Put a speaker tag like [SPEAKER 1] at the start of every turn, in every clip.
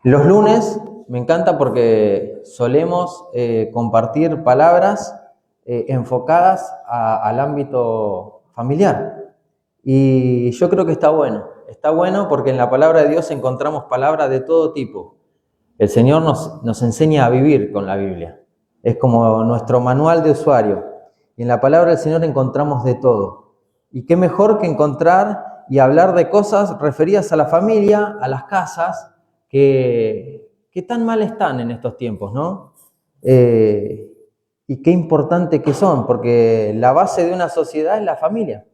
[SPEAKER 1] Los lunes me encanta porque solemos compartir palabras enfocadas al ámbito familiar. Y yo creo que está bueno. Está bueno porque en la palabra de Dios encontramos palabras de todo tipo. El Señor nos enseña a vivir con la Biblia. Es como nuestro manual de usuario. Y en la palabra del Señor encontramos de todo. Y qué mejor que encontrar y hablar de cosas referidas a la familia, a las casas, que tan mal están en estos tiempos, ¿no? Y qué importante que son, porque la base de una sociedad es la familia.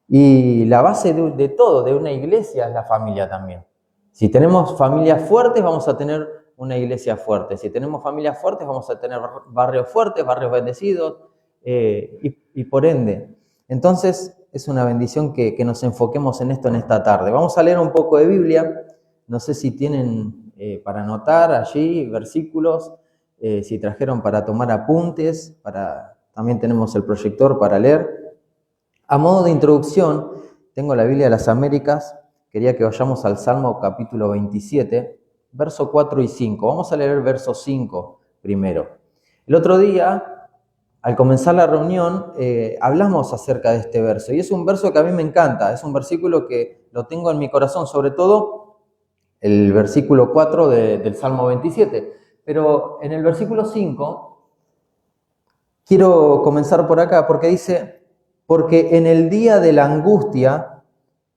[SPEAKER 1] Y la base de todo, de una iglesia, es la familia también. Si tenemos familias fuertes, vamos a tener una iglesia fuerte. Si tenemos familias fuertes, vamos a tener barrios fuertes, barrios bendecidos, y por ende. Entonces, es una bendición que nos enfoquemos en esto en esta tarde. Vamos a leer un poco de Biblia. No sé si tienen para anotar allí versículos, si trajeron para tomar apuntes, también tenemos el proyector para leer. A modo de introducción, tengo la Biblia de las Américas. Quería que vayamos al Salmo capítulo 27, verso 4 y 5. Vamos a leer el verso 5 primero. El otro día, al comenzar la reunión, hablamos acerca de este verso. Y es un verso que a mí me encanta. Es un versículo que lo tengo en mi corazón, sobre todo el versículo 4 del Salmo 27. Pero en el versículo 5, quiero comenzar por acá porque dice: porque en el día de la angustia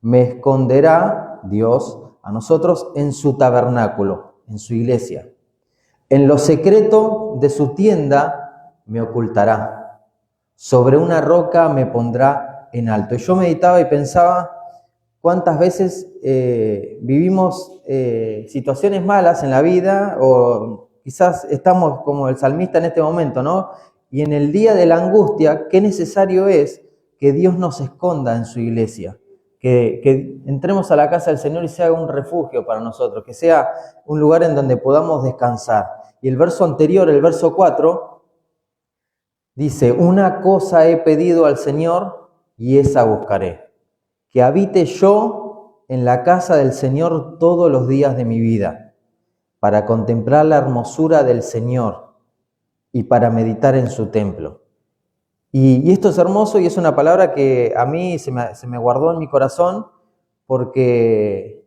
[SPEAKER 1] me esconderá Dios a nosotros en su tabernáculo, en su iglesia. En lo secreto de su tienda me ocultará. Sobre una roca me pondrá en alto. Y yo meditaba y pensaba cuántas veces vivimos situaciones malas en la vida, o quizás estamos como el salmista en este momento, ¿no? Y en el día de la angustia, qué necesario es que Dios nos esconda en su iglesia, que entremos a la casa del Señor y sea un refugio para nosotros, que sea un lugar en donde podamos descansar. Y el verso anterior, el verso 4, dice: una cosa he pedido al Señor y esa buscaré, que habite yo en la casa del Señor todos los días de mi vida, para contemplar la hermosura del Señor y para meditar en su templo. Y esto es hermoso y es una palabra que a mí se me guardó en mi corazón, porque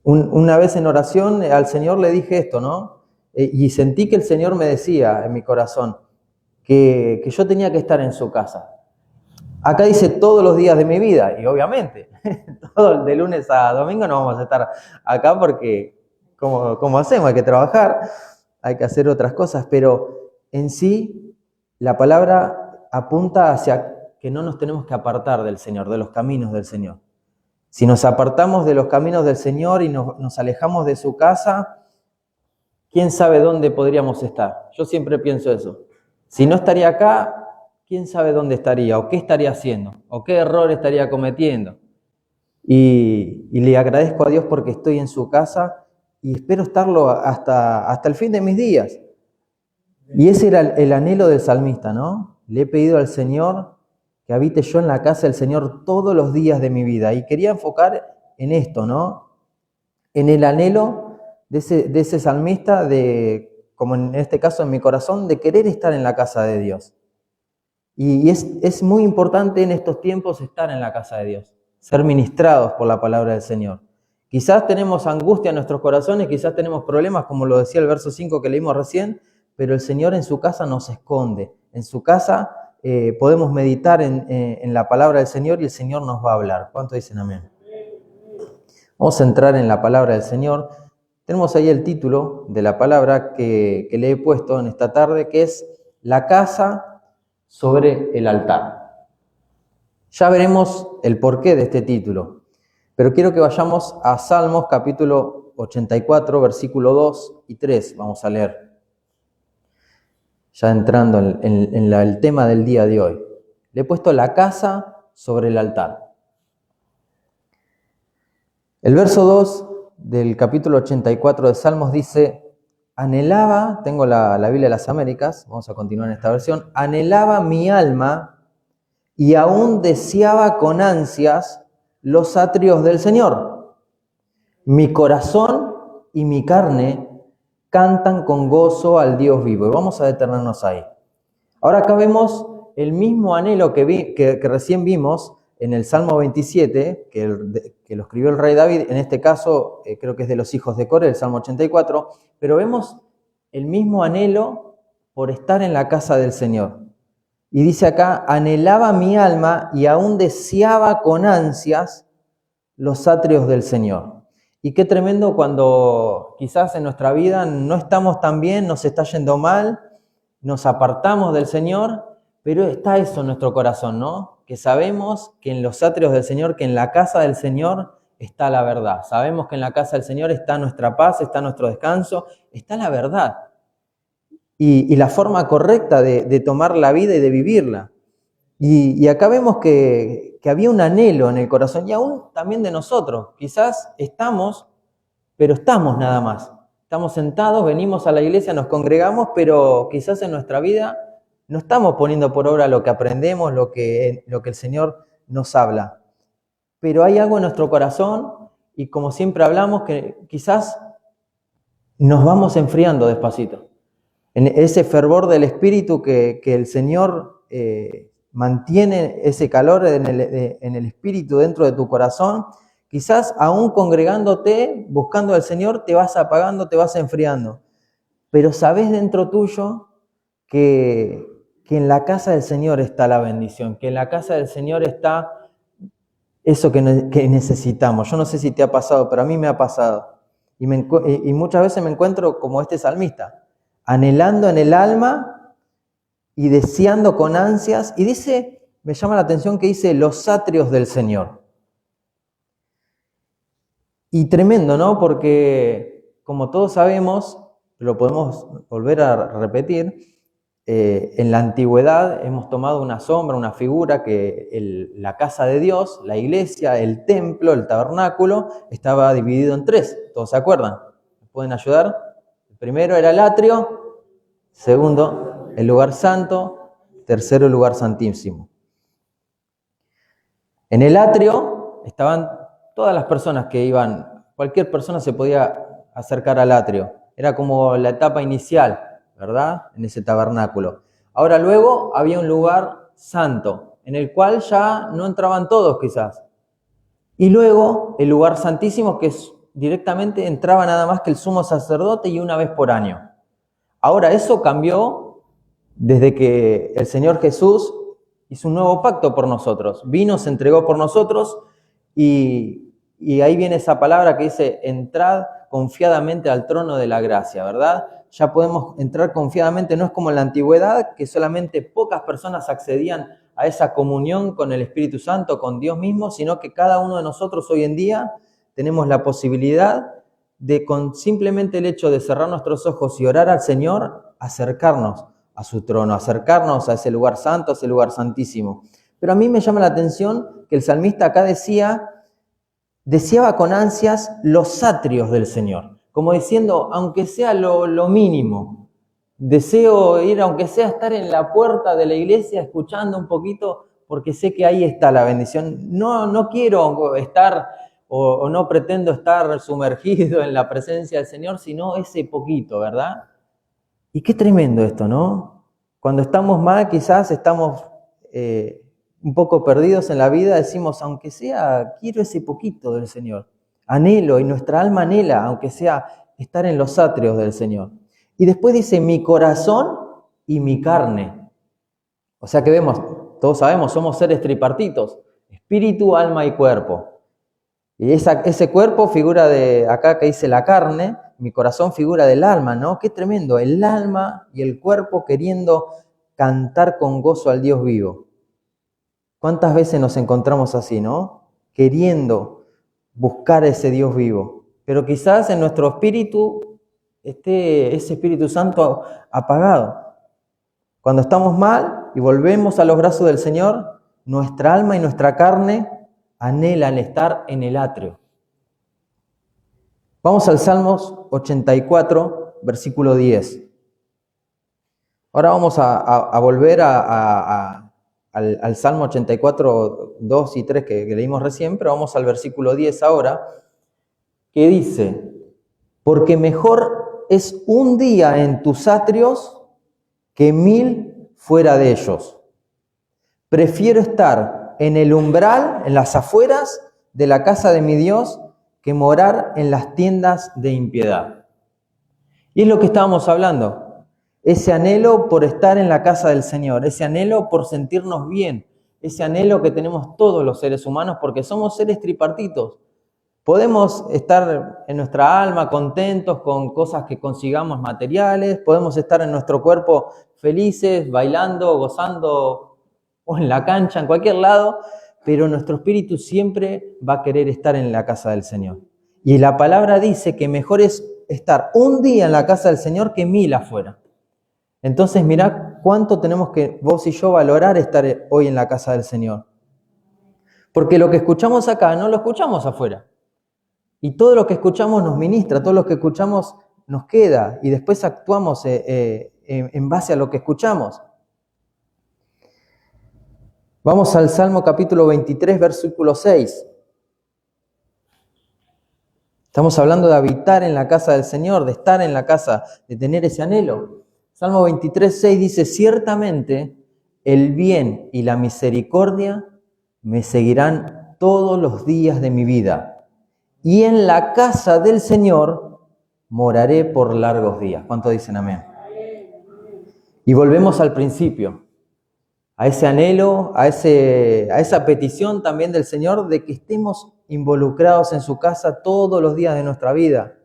[SPEAKER 1] una vez en oración al Señor le dije esto, ¿no? Y sentí que el Señor me decía en mi corazón que yo tenía que estar en su casa. Acá dice todos los días de mi vida, y obviamente, de lunes a domingo no vamos a estar acá porque, como hacemos, hay que trabajar, hay que hacer otras cosas, pero en sí la palabra apunta hacia que no nos tenemos que apartar del Señor, de los caminos del Señor. Si nos apartamos de los caminos del Señor y nos alejamos de su casa, ¿quién sabe dónde podríamos estar? Yo siempre pienso eso. Si no estaría acá, ¿quién sabe dónde estaría? ¿O qué estaría haciendo? ¿O qué error estaría cometiendo? Y le agradezco a Dios porque estoy en su casa y espero estarlo hasta el fin de mis días. Y ese era el anhelo del salmista, ¿no? Le he pedido al Señor que habite yo en la casa del Señor todos los días de mi vida. Y quería enfocar en esto, ¿no? En el anhelo de ese salmista, como en este caso en mi corazón, de querer estar en la casa de Dios. Y es muy importante en estos tiempos estar en la casa de Dios, ser ministrados por la palabra del Señor. Quizás tenemos angustia en nuestros corazones, quizás tenemos problemas, como lo decía el verso 5 que leímos recién, pero el Señor en su casa nos esconde. En su casa podemos meditar en la palabra del Señor y el Señor nos va a hablar. ¿Cuánto dicen amén? Vamos a entrar en la palabra del Señor. Tenemos ahí el título de la palabra que le he puesto en esta tarde, que es la casa sobre el altar. Ya veremos el porqué de este título, pero quiero que vayamos a Salmos capítulo 84, versículo 2 y 3. Vamos a leer, ya entrando en el tema del día de hoy. Le he puesto la casa sobre el altar. El verso 2 del capítulo 84 de Salmos dice: anhelaba, tengo la Biblia de las Américas, vamos a continuar en esta versión, anhelaba mi alma y aún deseaba con ansias los atrios del Señor. Mi corazón y mi carne cantan con gozo al Dios vivo. Y vamos a detenernos ahí. Ahora acá vemos el mismo anhelo que recién vimos en el Salmo 27, que lo escribió el rey David, en este caso creo que es de los hijos de Coré, el Salmo 84, pero vemos el mismo anhelo por estar en la casa del Señor. Y dice acá, anhelaba mi alma y aún deseaba con ansias los atrios del Señor. Y qué tremendo cuando quizás en nuestra vida no estamos tan bien, nos está yendo mal, nos apartamos del Señor, pero está eso en nuestro corazón, ¿no? Que sabemos que en los atrios del Señor, que en la casa del Señor está la verdad. Sabemos que en la casa del Señor está nuestra paz, está nuestro descanso, está la verdad. Y la forma correcta de tomar la vida y de vivirla. Y acá vemos que había un anhelo en el corazón y aún también de nosotros. Quizás estamos, pero estamos nada más. Estamos sentados, venimos a la iglesia, nos congregamos, pero quizás en nuestra vida no estamos poniendo por obra lo que aprendemos, lo que el Señor nos habla. Pero hay algo en nuestro corazón y como siempre hablamos, que quizás nos vamos enfriando despacito. En ese fervor del Espíritu que el Señor mantiene ese calor en el Espíritu dentro de tu corazón, quizás aún congregándote, buscando al Señor, te vas apagando, te vas enfriando. Pero sabes dentro tuyo que en la casa del Señor está la bendición, que en la casa del Señor está eso que necesitamos. Yo no sé si te ha pasado, pero a mí me ha pasado. Y muchas veces me encuentro como este salmista, anhelando en el alma y deseando con ansias. Y dice, me llama la atención que dice, los atrios del Señor. Y tremendo, ¿no? Porque como todos sabemos, lo podemos volver a repetir, en la antigüedad hemos tomado una sombra, una figura que la casa de Dios, la iglesia, el templo, el tabernáculo, estaba dividido en tres. ¿Todos se acuerdan? ¿Me pueden ayudar? El primero era el atrio, segundo, el lugar santo, tercero, el lugar santísimo. En el atrio estaban todas las personas que iban, cualquier persona se podía acercar al atrio. Era como la etapa inicial, ¿verdad? En ese tabernáculo. Ahora luego había un lugar santo, en el cual ya no entraban todos quizás. Y luego el lugar santísimo, que directamente entraba nada más que el sumo sacerdote y una vez por año. Ahora eso cambió desde que el Señor Jesús hizo un nuevo pacto por nosotros. Vino, se entregó por nosotros y ahí viene esa palabra que dice, entrad confiadamente al trono de la gracia, ¿verdad? Ya podemos entrar confiadamente, no es como en la antigüedad, que solamente pocas personas accedían a esa comunión con el Espíritu Santo, con Dios mismo, sino que cada uno de nosotros hoy en día tenemos la posibilidad de, con simplemente el hecho de cerrar nuestros ojos y orar al Señor, acercarnos a su trono, acercarnos a ese lugar santo, a ese lugar santísimo. Pero a mí me llama la atención que el salmista acá deseaba con ansias los atrios del Señor, como diciendo, aunque sea lo mínimo, deseo ir, aunque sea estar en la puerta de la iglesia escuchando un poquito, porque sé que ahí está la bendición. No quiero estar o no pretendo estar sumergido en la presencia del Señor, sino ese poquito, ¿verdad? Y qué tremendo esto, ¿no? Cuando estamos mal, quizás estamos un poco perdidos en la vida, decimos, aunque sea, quiero ese poquito del Señor. Anhelo, y nuestra alma anhela, aunque sea, estar en los atrios del Señor. Y después dice, mi corazón y mi carne. O sea que vemos, todos sabemos, somos seres tripartitos, espíritu, alma y cuerpo. Y ese cuerpo figura de, acá que dice la carne, mi corazón figura del alma, ¿no? Qué tremendo, el alma y el cuerpo queriendo cantar con gozo al Dios vivo. ¿Cuántas veces nos encontramos así, no? Queriendo buscar a ese Dios vivo. Pero quizás en nuestro espíritu esté ese Espíritu Santo apagado. Cuando estamos mal y volvemos a los brazos del Señor, nuestra alma y nuestra carne anhelan estar en el atrio. Vamos al Salmos 84, versículo 10. Ahora vamos a volver al Salmo 84, 2 y 3 que leímos recién, pero vamos al versículo 10 ahora, que dice, porque mejor es un día en tus atrios que 1000 fuera de ellos. Prefiero estar en el umbral, en las afueras de la casa de mi Dios, que morar en las tiendas de impiedad. Y es lo que estábamos hablando, ese anhelo por estar en la casa del Señor, ese anhelo por sentirnos bien, ese anhelo que tenemos todos los seres humanos, porque somos seres tripartitos. Podemos estar en nuestra alma contentos con cosas que consigamos materiales, podemos estar en nuestro cuerpo felices, bailando, gozando, o en la cancha, en cualquier lado, pero nuestro espíritu siempre va a querer estar en la casa del Señor. Y la palabra dice que mejor es estar un día en la casa del Señor que 1000 afuera. Entonces mirá cuánto tenemos que vos y yo valorar estar hoy en la casa del Señor. Porque lo que escuchamos acá no lo escuchamos afuera. Y todo lo que escuchamos nos ministra, todo lo que escuchamos nos queda y después actuamos en base a lo que escuchamos. Vamos al Salmo capítulo 23, versículo 6. Estamos hablando de habitar en la casa del Señor, de estar en la casa, de tener ese anhelo. Salmo 23, 6 dice, ciertamente el bien y la misericordia me seguirán todos los días de mi vida. Y en la casa del Señor moraré por largos días. ¿Cuánto dicen amén? Y volvemos al principio, a ese anhelo, a esa petición también del Señor de que estemos involucrados en su casa todos los días de nuestra vida.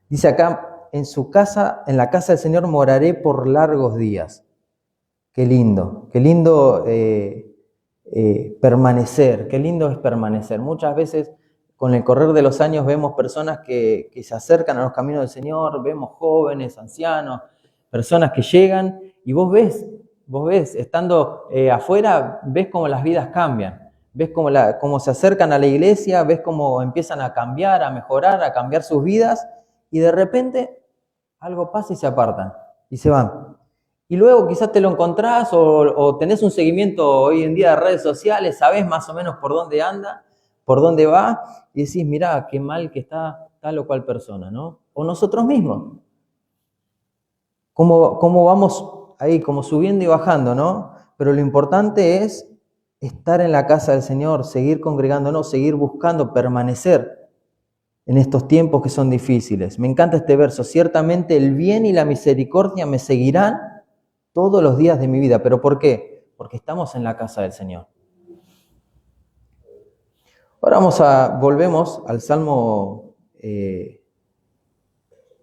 [SPEAKER 1] Dice acá, en la casa del Señor moraré por largos días. Qué lindo permanecer, qué lindo es permanecer. Muchas veces con el correr de los años vemos personas que se acercan a los caminos del Señor, vemos jóvenes, ancianos, personas que llegan y vos ves, estando afuera, ves cómo las vidas cambian, ves cómo se acercan a la iglesia, ves cómo empiezan a cambiar, a mejorar, a cambiar sus vidas y de repente algo pasa y se apartan y se van. Y luego quizás te lo encontrás o tenés un seguimiento hoy en día de redes sociales, sabés más o menos por dónde anda, por dónde va, y decís, mirá, qué mal que está tal o cual persona, ¿no? O nosotros mismos. Cómo vamos ahí, como subiendo y bajando, ¿no? Pero lo importante es estar en la casa del Señor, seguir congregándonos, seguir buscando, permanecer en estos tiempos que son difíciles. Me encanta este verso, ciertamente el bien y la misericordia me seguirán todos los días de mi vida. ¿Pero por qué? Porque estamos en la casa del Señor. Ahora volvemos al Salmo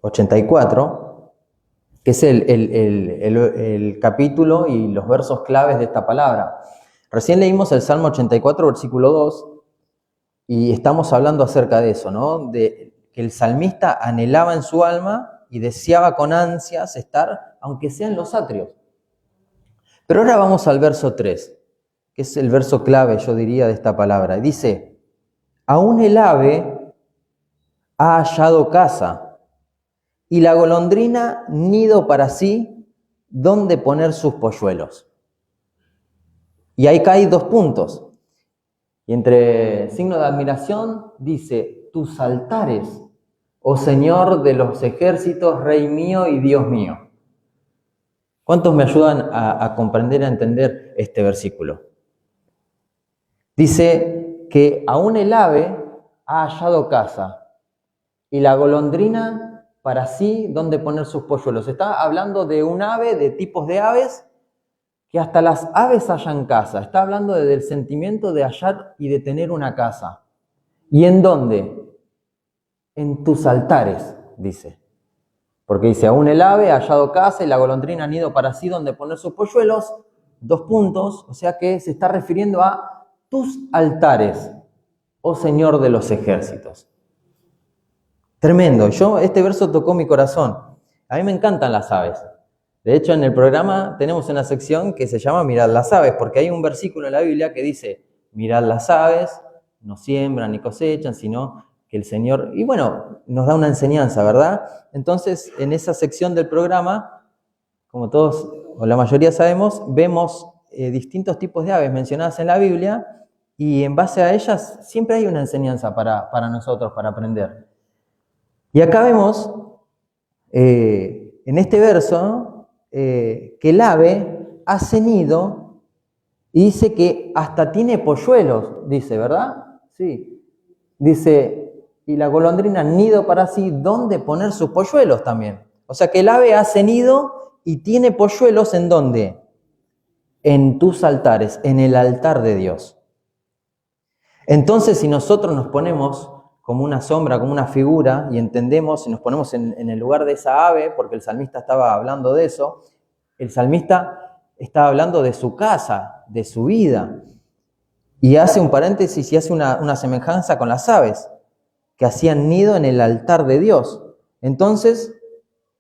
[SPEAKER 1] 84, que es el capítulo y los versos claves de esta palabra. Recién leímos el Salmo 84, versículo 2, y estamos hablando acerca de eso, ¿no? De que el salmista anhelaba en su alma y deseaba con ansias estar, aunque sea en los atrios. Pero ahora vamos al verso 3, que es el verso clave, yo diría, de esta palabra. Dice, aún el ave ha hallado casa y la golondrina nido para sí donde poner sus polluelos. Y ahí caen 2 puntos. Y entre signo de admiración dice, tus altares, oh Señor de los ejércitos, Rey mío y Dios mío. ¿Cuántos me ayudan a comprender y a entender este versículo? Dice que aún el ave ha hallado casa y la golondrina para sí donde poner sus polluelos. Está hablando de un ave, de tipos de aves, que hasta las aves hallan casa. Está hablando del sentimiento de hallar y de tener una casa. ¿Y en dónde? En tus altares, dice. Porque dice, aún el ave ha hallado casa y la golondrina nido para sí donde poner sus polluelos. 2 puntos, o sea que se está refiriendo a tus altares, oh Señor de los ejércitos. Tremendo. Este verso tocó mi corazón. A mí me encantan las aves. De hecho, en el programa tenemos una sección que se llama Mirad las aves, porque hay un versículo en la Biblia que dice, mirad las aves, no siembran ni cosechan, sino que el Señor... Y bueno, nos da una enseñanza, ¿verdad? Entonces, en esa sección del programa, como todos o la mayoría sabemos, vemos distintos tipos de aves mencionadas en la Biblia y en base a ellas siempre hay una enseñanza para nosotros, para aprender. Y acá vemos, en este verso, que el ave hace nido y dice que hasta tiene polluelos, dice, ¿verdad? Sí. Dice, y la golondrina nido para sí, ¿dónde poner sus polluelos también? O sea que el ave hace nido y tiene polluelos, ¿en dónde? En tus altares, en el altar de Dios. Entonces, si nosotros nos ponemos como una sombra, como una figura, y entendemos, y nos ponemos en el lugar de esa ave, porque el salmista estaba hablando de eso, el salmista estaba hablando de su casa, de su vida, y hace un paréntesis y hace una semejanza con las aves, que hacían nido en el altar de Dios. Entonces,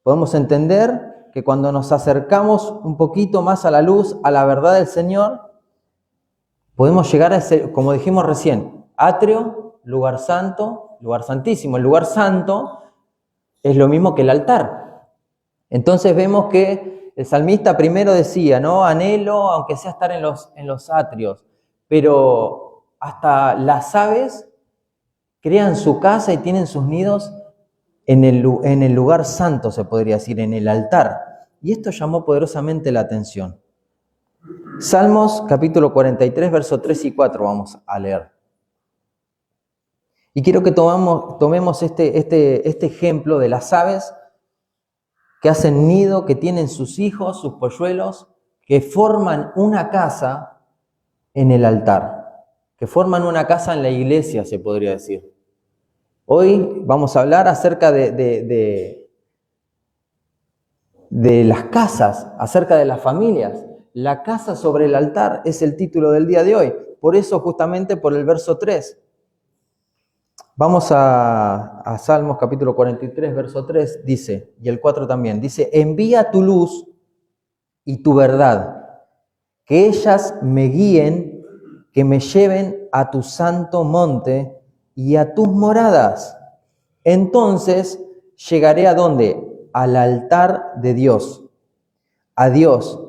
[SPEAKER 1] podemos entender que cuando nos acercamos un poquito más a la luz, a la verdad del Señor, podemos llegar a ese, como dijimos recién, atrio, lugar santo, lugar santísimo. El lugar santo es lo mismo que el altar. Entonces vemos que el salmista primero decía, ¿no? Anhelo, aunque sea estar en los atrios, pero hasta las aves crean su casa y tienen sus nidos en el lugar santo, se podría decir, en el altar. Y esto llamó poderosamente la atención. Salmos capítulo 43, versos 3 y 4 vamos a leer. Y quiero que tomemos este ejemplo de las aves que hacen nido, que tienen sus hijos, sus polluelos, que forman una casa en el altar, que forman una casa en la iglesia, se podría decir. Hoy vamos a hablar acerca de las casas, acerca de las familias. La casa sobre el altar es el título del día de hoy. Por eso, justamente por el verso 3. Vamos a Salmos capítulo 43, verso 3, dice, y el 4 también, dice, envía tu luz y tu verdad, que ellas me guíen, que me lleven a tu santo monte y a tus moradas. Entonces llegaré ¿a dónde? Al altar de Dios. A Dios,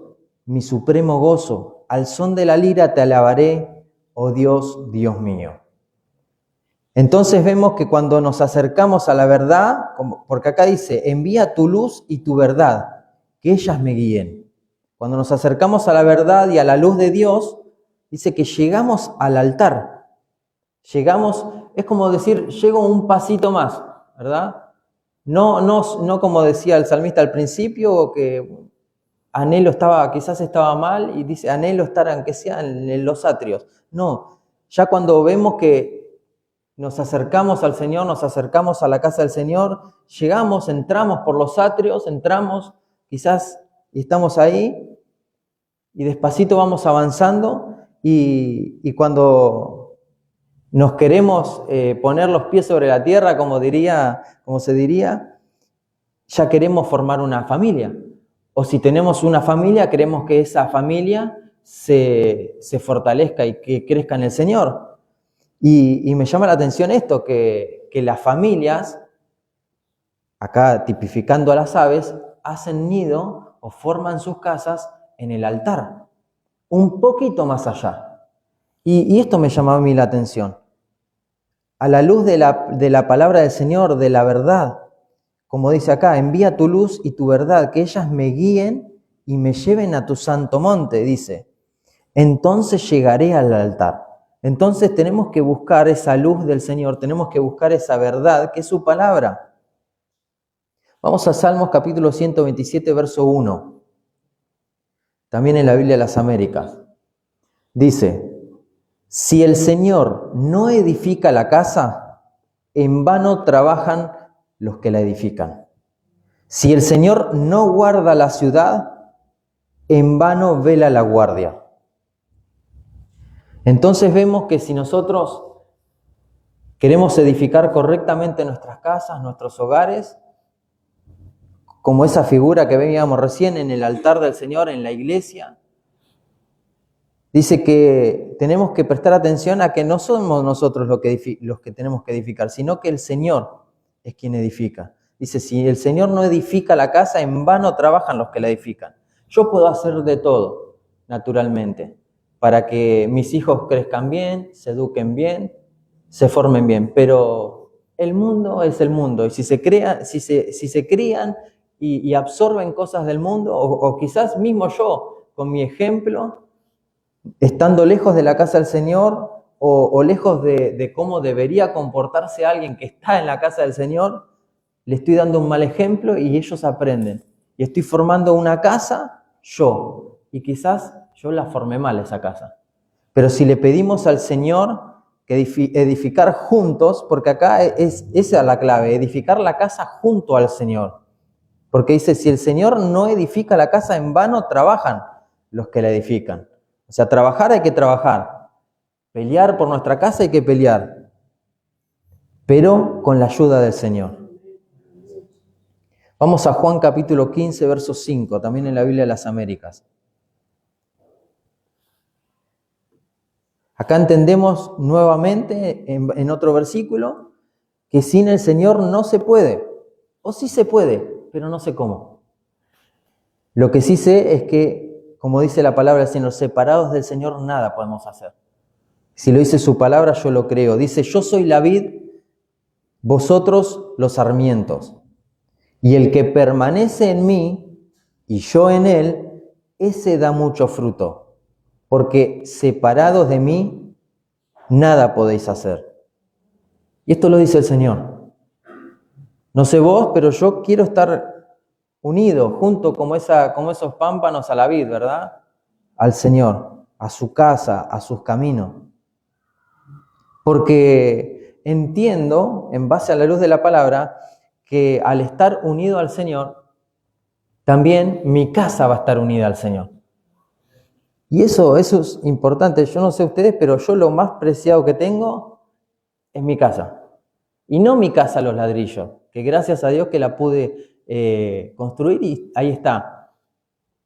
[SPEAKER 1] mi supremo gozo, al son de la lira te alabaré, oh Dios, Dios mío. Entonces vemos que cuando nos acercamos a la verdad, porque acá dice, envía tu luz y tu verdad, que ellas me guíen. Cuando nos acercamos a la verdad y a la luz de Dios, dice que llegamos al altar. Llegamos, es como decir, llego un pasito más, ¿verdad? No como decía el salmista al principio, que anhelo quizás estaba mal, y dice, anhelo estar aunque sea en los atrios. No, ya cuando vemos que nos acercamos al Señor, nos acercamos a la casa del Señor, llegamos, entramos por los atrios, entramos quizás y estamos ahí, y despacito vamos avanzando, y cuando nos queremos poner los pies sobre la tierra, como se diría, ya queremos formar una familia. O si tenemos una familia, queremos que esa familia se fortalezca y que crezca en el Señor. Y me llama la atención esto, que las familias, acá tipificando a las aves, hacen nido o forman sus casas en el altar, un poquito más allá. Y esto me llamaba a mí la atención. A la luz de la palabra del Señor, de la verdad, como dice acá, envía tu luz y tu verdad, que ellas me guíen y me lleven a tu santo monte, dice. Entonces llegaré al altar. Entonces tenemos que buscar esa luz del Señor, tenemos que buscar esa verdad, que es su palabra. Vamos a Salmos capítulo 127, verso 1. También en la Biblia de las Américas. Dice, si el Señor no edifica la casa, en vano trabajan los que la edifican. Si el Señor no guarda la ciudad, en vano vela la guardia. Entonces vemos que si nosotros queremos edificar correctamente nuestras casas, nuestros hogares, como esa figura que veíamos recién en el altar del Señor, en la iglesia, dice que tenemos que prestar atención a que no somos nosotros los que tenemos que edificar, sino que el Señor es quien edifica. Dice, si el Señor no edifica la casa, en vano trabajan los que la edifican. Yo puedo hacer de todo, naturalmente, para que mis hijos crezcan bien, se eduquen bien, se formen bien, pero el mundo es el mundo. Y si se crían y absorben cosas del mundo, o quizás mismo yo, con mi ejemplo, estando lejos de la casa del Señor, o lejos de cómo debería comportarse alguien que está en la casa del Señor, le estoy dando un mal ejemplo y ellos aprenden. Y estoy formando una casa yo, y quizás yo la formé mal esa casa. Pero si le pedimos al Señor que edificar juntos, porque acá esa es la clave, edificar la casa junto al Señor. Porque dice, si el Señor no edifica la casa, en vano trabajan los que la edifican. O sea, trabajar hay que trabajar. Pelear por nuestra casa hay que pelear. Pero con la ayuda del Señor. Vamos a Juan capítulo 15, verso 5, también en la Biblia de las Américas. Acá entendemos nuevamente en otro versículo que sin el Señor no se puede. O sí se puede, pero no sé cómo. Lo que sí sé es que, como dice la palabra del Señor, separados del Señor nada podemos hacer. Si lo dice su palabra, yo lo creo. Dice, yo soy la vid, vosotros los sarmientos. Y el que permanece en mí y yo en él, ese da mucho fruto. Porque separados de mí, nada podéis hacer. Y esto lo dice el Señor. No sé vos, pero yo quiero estar unido, junto como esos pámpanos a la vid, ¿verdad? Al Señor, a su casa, a sus caminos. Porque entiendo, en base a la luz de la palabra, que al estar unido al Señor, también mi casa va a estar unida al Señor. Y eso es importante. Yo no sé ustedes, pero yo lo más preciado que tengo es mi casa. Y no mi casa los ladrillos, que gracias a Dios que la pude construir y ahí está.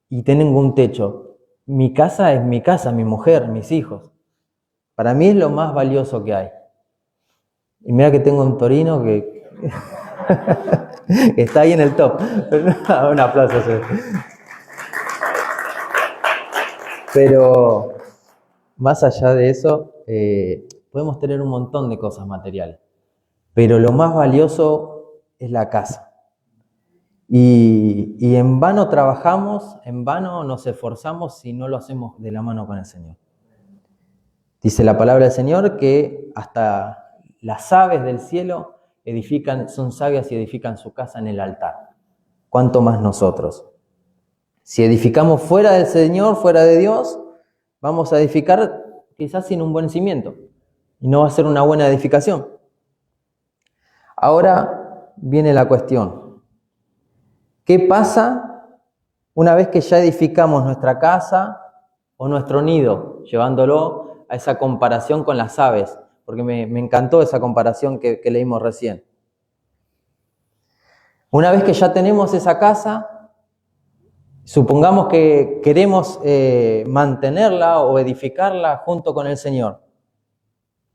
[SPEAKER 1] Y tengo un techo. Mi casa es mi casa, mi mujer, mis hijos. Para mí es lo más valioso que hay. Y mira que tengo un Torino que está ahí en el top. Un aplauso. Pero más allá de eso, podemos tener un montón de cosas materiales. Pero lo más valioso es la casa. Y en vano trabajamos, en vano nos esforzamos si no lo hacemos de la mano con el Señor. Dice la palabra del Señor que hasta las aves del cielo son sabias y edifican su casa en el altar. ¿Cuánto más nosotros? Si edificamos fuera del Señor, fuera de Dios, vamos a edificar quizás sin un buen cimiento. Y no va a ser una buena edificación. Ahora viene la cuestión. ¿Qué pasa una vez que ya edificamos nuestra casa o nuestro nido, llevándolo a esa comparación con las aves? Porque me encantó esa comparación que leímos recién. Una vez que ya tenemos esa casa, supongamos que queremos mantenerla o edificarla junto con el Señor.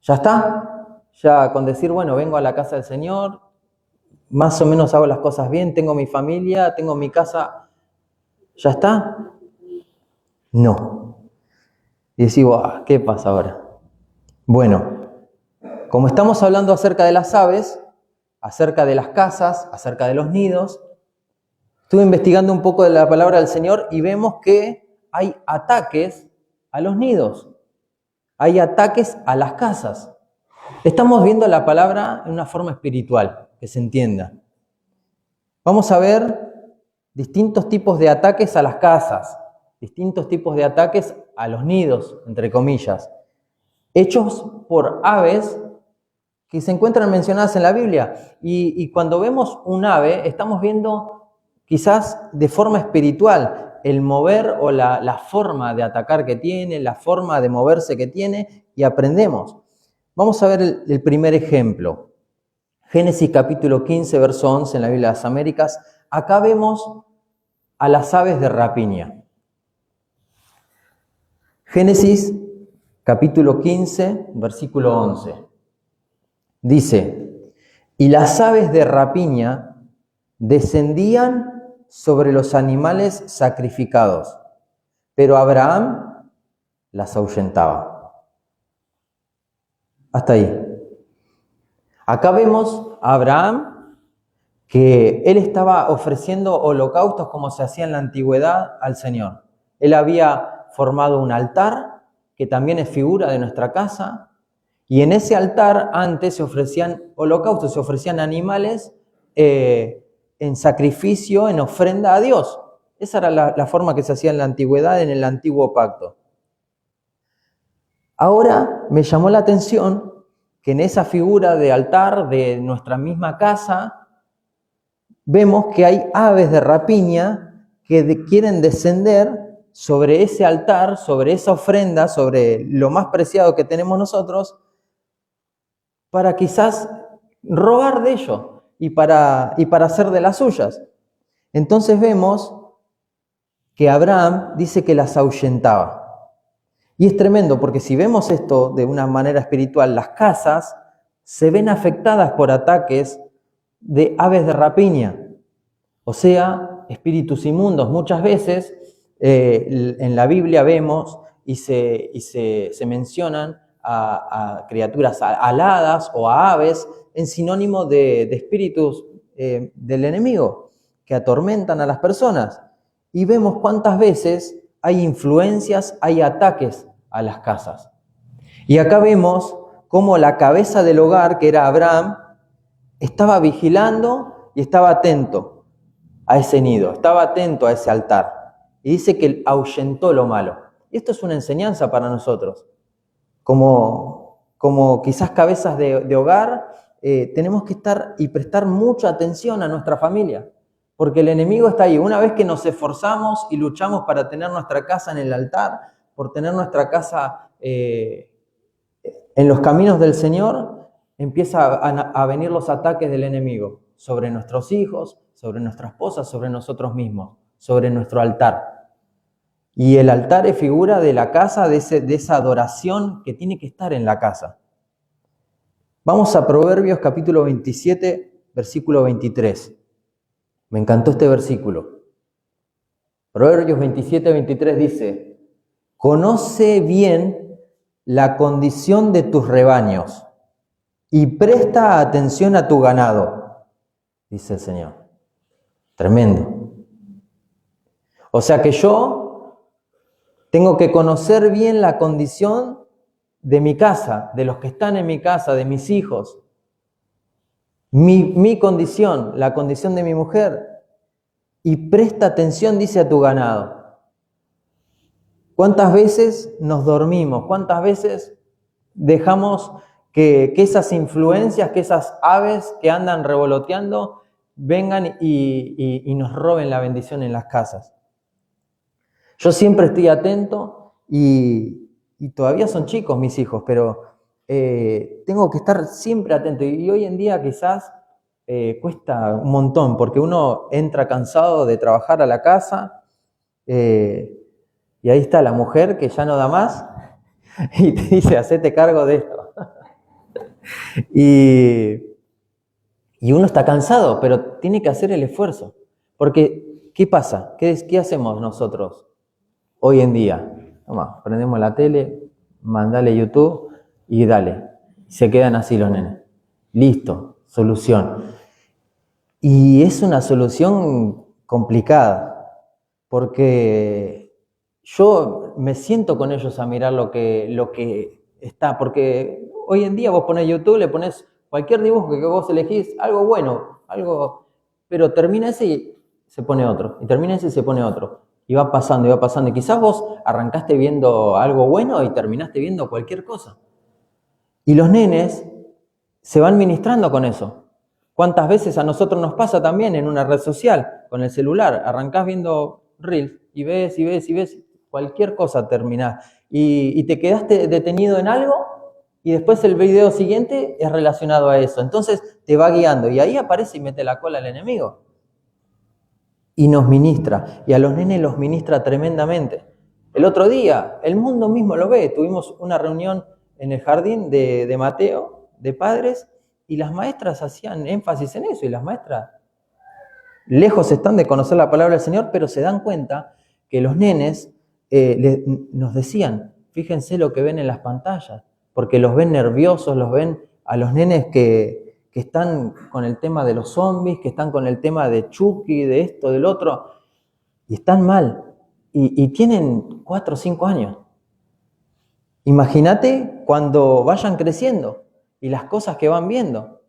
[SPEAKER 1] ¿Ya está? Ya con decir, bueno, vengo a la casa del Señor, más o menos hago las cosas bien, tengo mi familia, tengo mi casa, ¿ya está? No. Y decís, ¿qué pasa ahora? Bueno, como estamos hablando acerca de las aves, acerca de las casas, acerca de los nidos, estuve investigando un poco de la palabra del Señor y vemos que hay ataques a los nidos, hay ataques a las casas. Estamos viendo la palabra en una forma espiritual, que se entienda. Vamos a ver distintos tipos de ataques a las casas, distintos tipos de ataques a los nidos, entre comillas, hechos por aves que se encuentran mencionadas en la Biblia. Y cuando vemos un ave, estamos viendo quizás de forma espiritual el mover o la forma de atacar que tiene, la forma de moverse que tiene, y aprendemos. Vamos a ver el primer ejemplo. Génesis capítulo 15, verso 11 en la Biblia de las Américas. Acá vemos a las aves de rapiña. Génesis capítulo 15, versículo 11. Dice, y las aves de rapiña descendían sobre los animales sacrificados, pero Abraham las ahuyentaba. Hasta ahí. Acá vemos a Abraham que él estaba ofreciendo holocaustos como se hacía en la antigüedad al Señor. Él había formado un altar, que también es figura de nuestra casa, y en ese altar antes se ofrecían holocaustos, se ofrecían animales en sacrificio, en ofrenda a Dios. Esa era la forma que se hacía en la antigüedad, en el antiguo pacto. Ahora me llamó la atención que en esa figura de altar de nuestra misma casa, vemos que hay aves de rapiña que quieren descender sobre ese altar, sobre esa ofrenda, sobre lo más preciado que tenemos nosotros, para quizás robar de ello y para hacer de las suyas. Entonces vemos que Abraham dice que las ahuyentaba. Y es tremendo porque si vemos esto de una manera espiritual, las casas se ven afectadas por ataques de aves de rapiña, o sea, espíritus inmundos. Muchas veces en la Biblia vemos y se mencionan a criaturas aladas o a aves en sinónimo de espíritus del enemigo que atormentan a las personas. Y vemos cuántas veces hay influencias, hay ataques a las casas. Y acá vemos cómo la cabeza del hogar, que era Abraham, estaba vigilando y estaba atento a ese nido, estaba atento a ese altar. Y dice que ahuyentó lo malo. Y esto es una enseñanza para nosotros. Como quizás cabezas de hogar, tenemos que estar y prestar mucha atención a nuestra familia. Porque el enemigo está ahí. Una vez que nos esforzamos y luchamos para tener nuestra casa en el altar, por tener nuestra casa en los caminos del Señor, empieza a venir los ataques del enemigo sobre nuestros hijos, sobre nuestra esposa, sobre nosotros mismos, sobre nuestro altar. Y el altar es figura de la casa, de esa adoración que tiene que estar en la casa. Vamos a Proverbios capítulo 27, versículo 23. Me encantó este versículo. Proverbios 27, 23 dice: conoce bien la condición de tus rebaños y presta atención a tu ganado, dice el Señor. Tremendo. O sea que yo tengo que conocer bien la condición de mi casa, de los que están en mi casa, de mis hijos. Mi condición, la condición de mi mujer. Y presta atención, dice, a tu ganado. ¿Cuántas veces nos dormimos? ¿Cuántas veces dejamos que esas influencias, que esas aves que andan revoloteando vengan y nos roben la bendición en las casas? Yo siempre estoy atento y todavía son chicos mis hijos, pero tengo que estar siempre atento. Y hoy en día quizás cuesta un montón porque uno entra cansado de trabajar a la casa y ahí está la mujer que ya no da más y te dice, hacete cargo de esto. Y uno está cansado, pero tiene que hacer el esfuerzo. Porque, ¿qué pasa? ¿Qué hacemos nosotros hoy en día? Toma, prendemos la tele, mandale YouTube y dale. Se quedan así los nenes. Listo, solución. Y es una solución complicada, porque yo me siento con ellos a mirar lo que está, porque hoy en día vos ponés YouTube, le ponés cualquier dibujo que vos elegís, algo bueno, pero termina ese y se pone otro, y termina ese y se pone otro, y va pasando, y quizás vos arrancaste viendo algo bueno y terminaste viendo cualquier cosa. Y los nenes se van ministrando con eso. ¿Cuántas veces a nosotros nos pasa también en una red social, con el celular? Arrancás viendo Reels y ves, cualquier cosa terminás. Y te quedaste detenido en algo y después el video siguiente es relacionado a eso. Entonces te va guiando y ahí aparece y mete la cola el enemigo. Y nos ministra. Y a los nenes los ministra tremendamente. El otro día, el mundo mismo lo ve. Tuvimos una reunión en el jardín de Mateo, de padres, y las maestras hacían énfasis en eso, y las maestras lejos están de conocer la palabra del Señor, pero se dan cuenta que los nenes nos decían, fíjense lo que ven en las pantallas, porque los ven nerviosos, los ven a los nenes que que están con el tema de los zombies, que están con el tema de Chucky, de esto, del otro, y están mal, y tienen 4 o 5 años. Imagínate cuando vayan creciendo y las cosas que van viendo.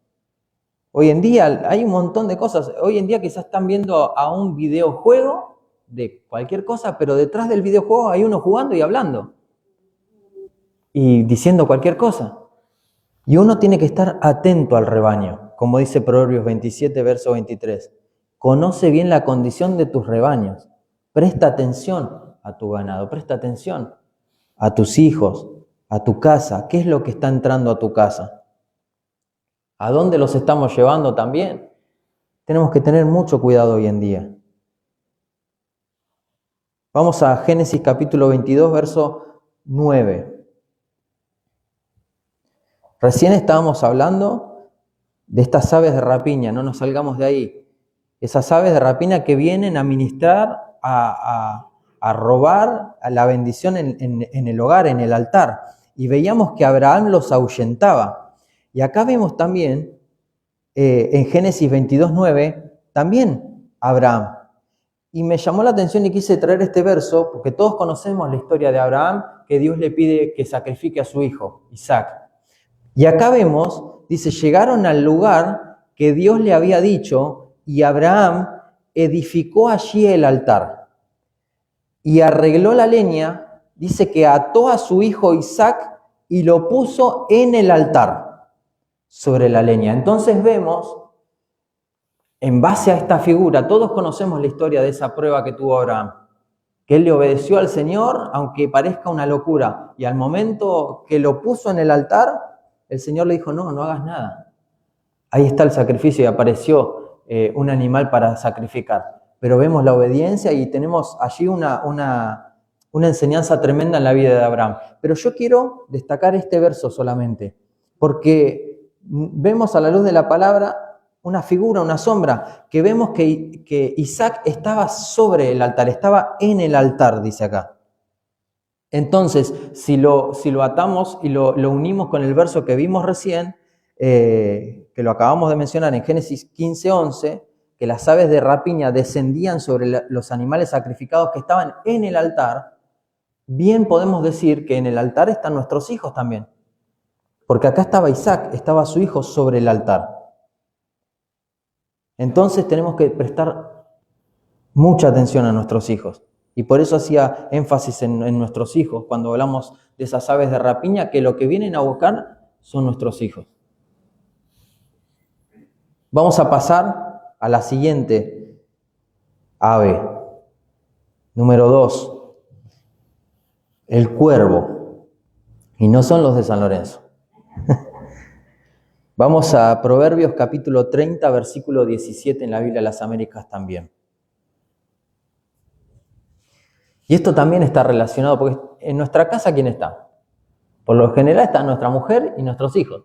[SPEAKER 1] Hoy en día hay un montón de cosas. Hoy en día quizás están viendo a un videojuego de cualquier cosa, pero detrás del videojuego hay uno jugando y hablando y diciendo cualquier cosa. Y uno tiene que estar atento al rebaño, como dice Proverbios 27, verso 23. Conoce bien la condición de tus rebaños. Presta atención a tu ganado, presta atención a tus hijos, a tu casa. ¿Qué es lo que está entrando a tu casa? ¿A dónde los estamos llevando también? Tenemos que tener mucho cuidado hoy en día. Vamos a Génesis capítulo 22, verso 9. Recién estábamos hablando de estas aves de rapiña, no nos salgamos de ahí. Esas aves de rapiña que vienen a ministrar, a robar a la bendición en el hogar, en el altar. Y veíamos que Abraham los ahuyentaba. Y acá vemos también, en Génesis 22:9, también Abraham. Y me llamó la atención y quise traer este verso, porque todos conocemos la historia de Abraham, que Dios le pide que sacrifique a su hijo, Isaac. Y acá vemos, dice, llegaron al lugar que Dios le había dicho, y Abraham edificó allí el altar. Y arregló la leña, dice que ató a su hijo Isaac y lo puso en el altar sobre la leña. Entonces vemos, en base a esta figura, todos conocemos la historia de esa prueba que tuvo Abraham, que él le obedeció al Señor, aunque parezca una locura, y al momento que lo puso en el altar, el Señor le dijo, no hagas nada. Ahí está el sacrificio y apareció un animal para sacrificar. Pero vemos la obediencia y tenemos allí una enseñanza tremenda en la vida de Abraham. Pero yo quiero destacar este verso solamente, porque vemos a la luz de la palabra una figura, una sombra, que vemos que Isaac estaba sobre el altar, estaba en el altar, dice acá. Entonces, si lo atamos y lo unimos con el verso que vimos recién, que lo acabamos de mencionar en Génesis 15:11, que las aves de rapiña descendían sobre los animales sacrificados que estaban en el altar, bien podemos decir que en el altar están nuestros hijos también. Porque acá estaba Isaac, estaba su hijo sobre el altar. Entonces tenemos que prestar mucha atención a nuestros hijos. Y por eso hacía énfasis en nuestros hijos, cuando hablamos de esas aves de rapiña, que lo que vienen a buscar son nuestros hijos. Vamos a pasar a la siguiente ave. Número 2. El cuervo. Y no son los de San Lorenzo. Vamos a Proverbios capítulo 30, versículo 17 en la Biblia de las Américas también. Y esto también está relacionado, porque en nuestra casa, ¿quién está? Por lo general está nuestra mujer y nuestros hijos.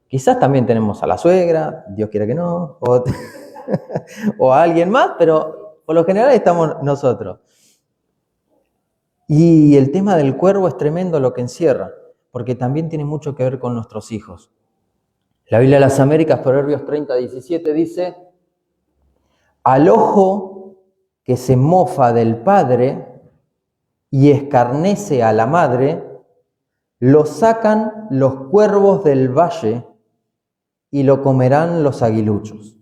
[SPEAKER 1] Quizás también tenemos a la suegra, Dios quiera que no, o a alguien más, pero por lo general estamos nosotros. Y el tema del cuervo es tremendo lo que encierra, porque también tiene mucho que ver con nuestros hijos. La Biblia de las Américas, Proverbios 30, 17, dice, al ojo que se mofa del padre y escarnece a la madre, lo sacan los cuervos del valle y lo comerán los aguiluchos.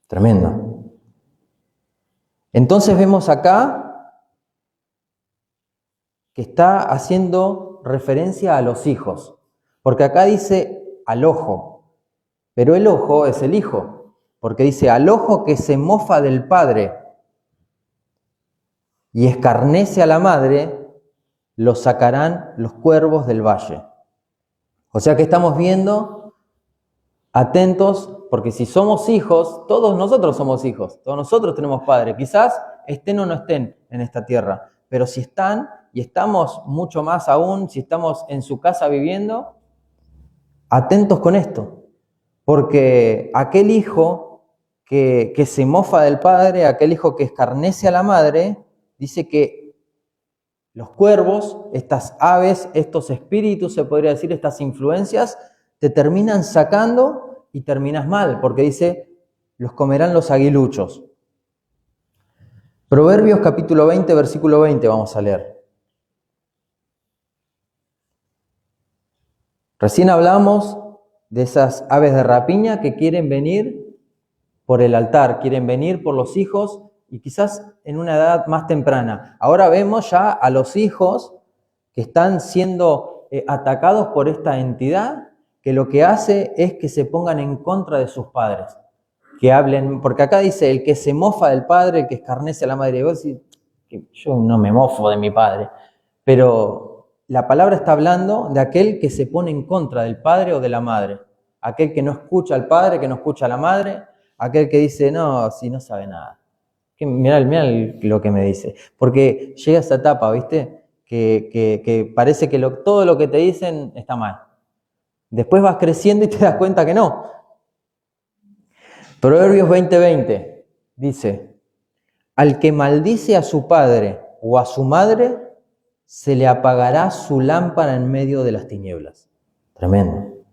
[SPEAKER 1] Tremendo. Entonces vemos acá que está haciendo referencia a los hijos, porque acá dice al ojo, pero el ojo es el hijo, porque dice al ojo que se mofa del padre y escarnece a la madre, lo sacarán los cuervos del valle. O sea que estamos viendo, atentos, porque si somos hijos, todos nosotros somos hijos, todos nosotros tenemos padre, quizás estén o no estén en esta tierra, pero si están, y estamos mucho más aún, si estamos en su casa viviendo, atentos con esto, porque aquel hijo que se mofa del padre, aquel hijo que escarnece a la madre, dice que los cuervos, estas aves, estos espíritus, se podría decir, estas influencias, te terminan sacando y terminas mal, porque dice, los comerán los aguiluchos. Proverbios capítulo 20, versículo 20 vamos a leer. Recién hablamos de esas aves de rapiña que quieren venir por el altar, quieren venir por los hijos y quizás en una edad más temprana. Ahora vemos ya a los hijos que están siendo atacados por esta entidad que lo que hace es que se pongan en contra de sus padres, que hablen, porque acá dice, el que se mofa del padre, el que escarnece a la madre. Y vos decís, yo no me mofo de mi padre, pero la palabra está hablando de aquel que se pone en contra del padre o de la madre, aquel que no escucha al padre, que no escucha a la madre, aquel que dice, no, si no sabe nada. Mirá lo que me dice, porque llega esa etapa, ¿viste? Que parece que todo lo que te dicen está mal. Después vas creciendo y te das cuenta que no. Proverbios 20:20 dice, al que maldice a su padre o a su madre, se le apagará su lámpara en medio de las tinieblas. Tremendo.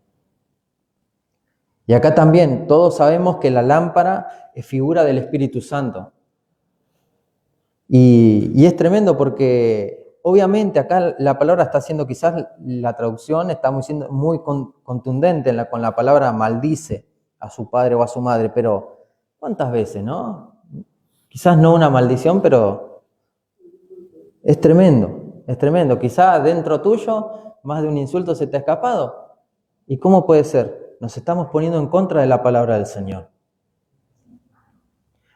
[SPEAKER 1] Y acá también todos sabemos que la lámpara es figura del Espíritu Santo. Y es tremendo porque obviamente acá la palabra está siendo, quizás la traducción está siendo muy contundente con la palabra maldice a su padre o a su madre, pero ¿cuántas veces, no? Quizás no una maldición, pero es tremendo, es tremendo. Quizás dentro tuyo más de un insulto se te ha escapado. ¿Y cómo puede ser? Nos estamos poniendo en contra de la palabra del Señor.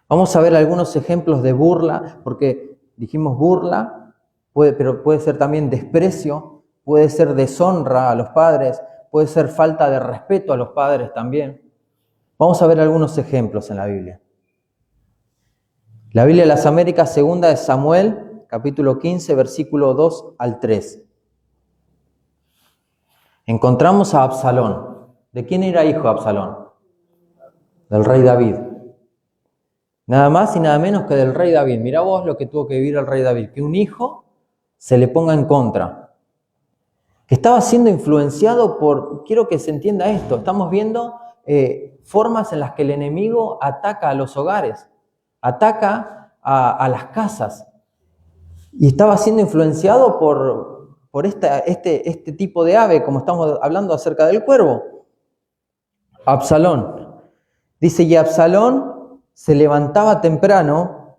[SPEAKER 1] Vamos a ver algunos ejemplos de burla, porque dijimos burla, pero puede ser también desprecio, puede ser deshonra a los padres, puede ser falta de respeto a los padres también. Vamos a ver algunos ejemplos en la Biblia. La Biblia de las Américas, segunda de Samuel, capítulo 15, versículo 2 al 3. Encontramos a Absalón. ¿De quién era hijo Absalón? Del rey David. Nada más y nada menos que del rey David. Mirá vos lo que tuvo que vivir el rey David, que un hijo se le ponga en contra. Que estaba siendo influenciado quiero que se entienda esto, estamos viendo formas en las que el enemigo ataca a los hogares, ataca a las casas. Y estaba siendo influenciado por este tipo de ave, como estamos hablando acerca del cuervo. Absalón. Dice, y Absalón se levantaba temprano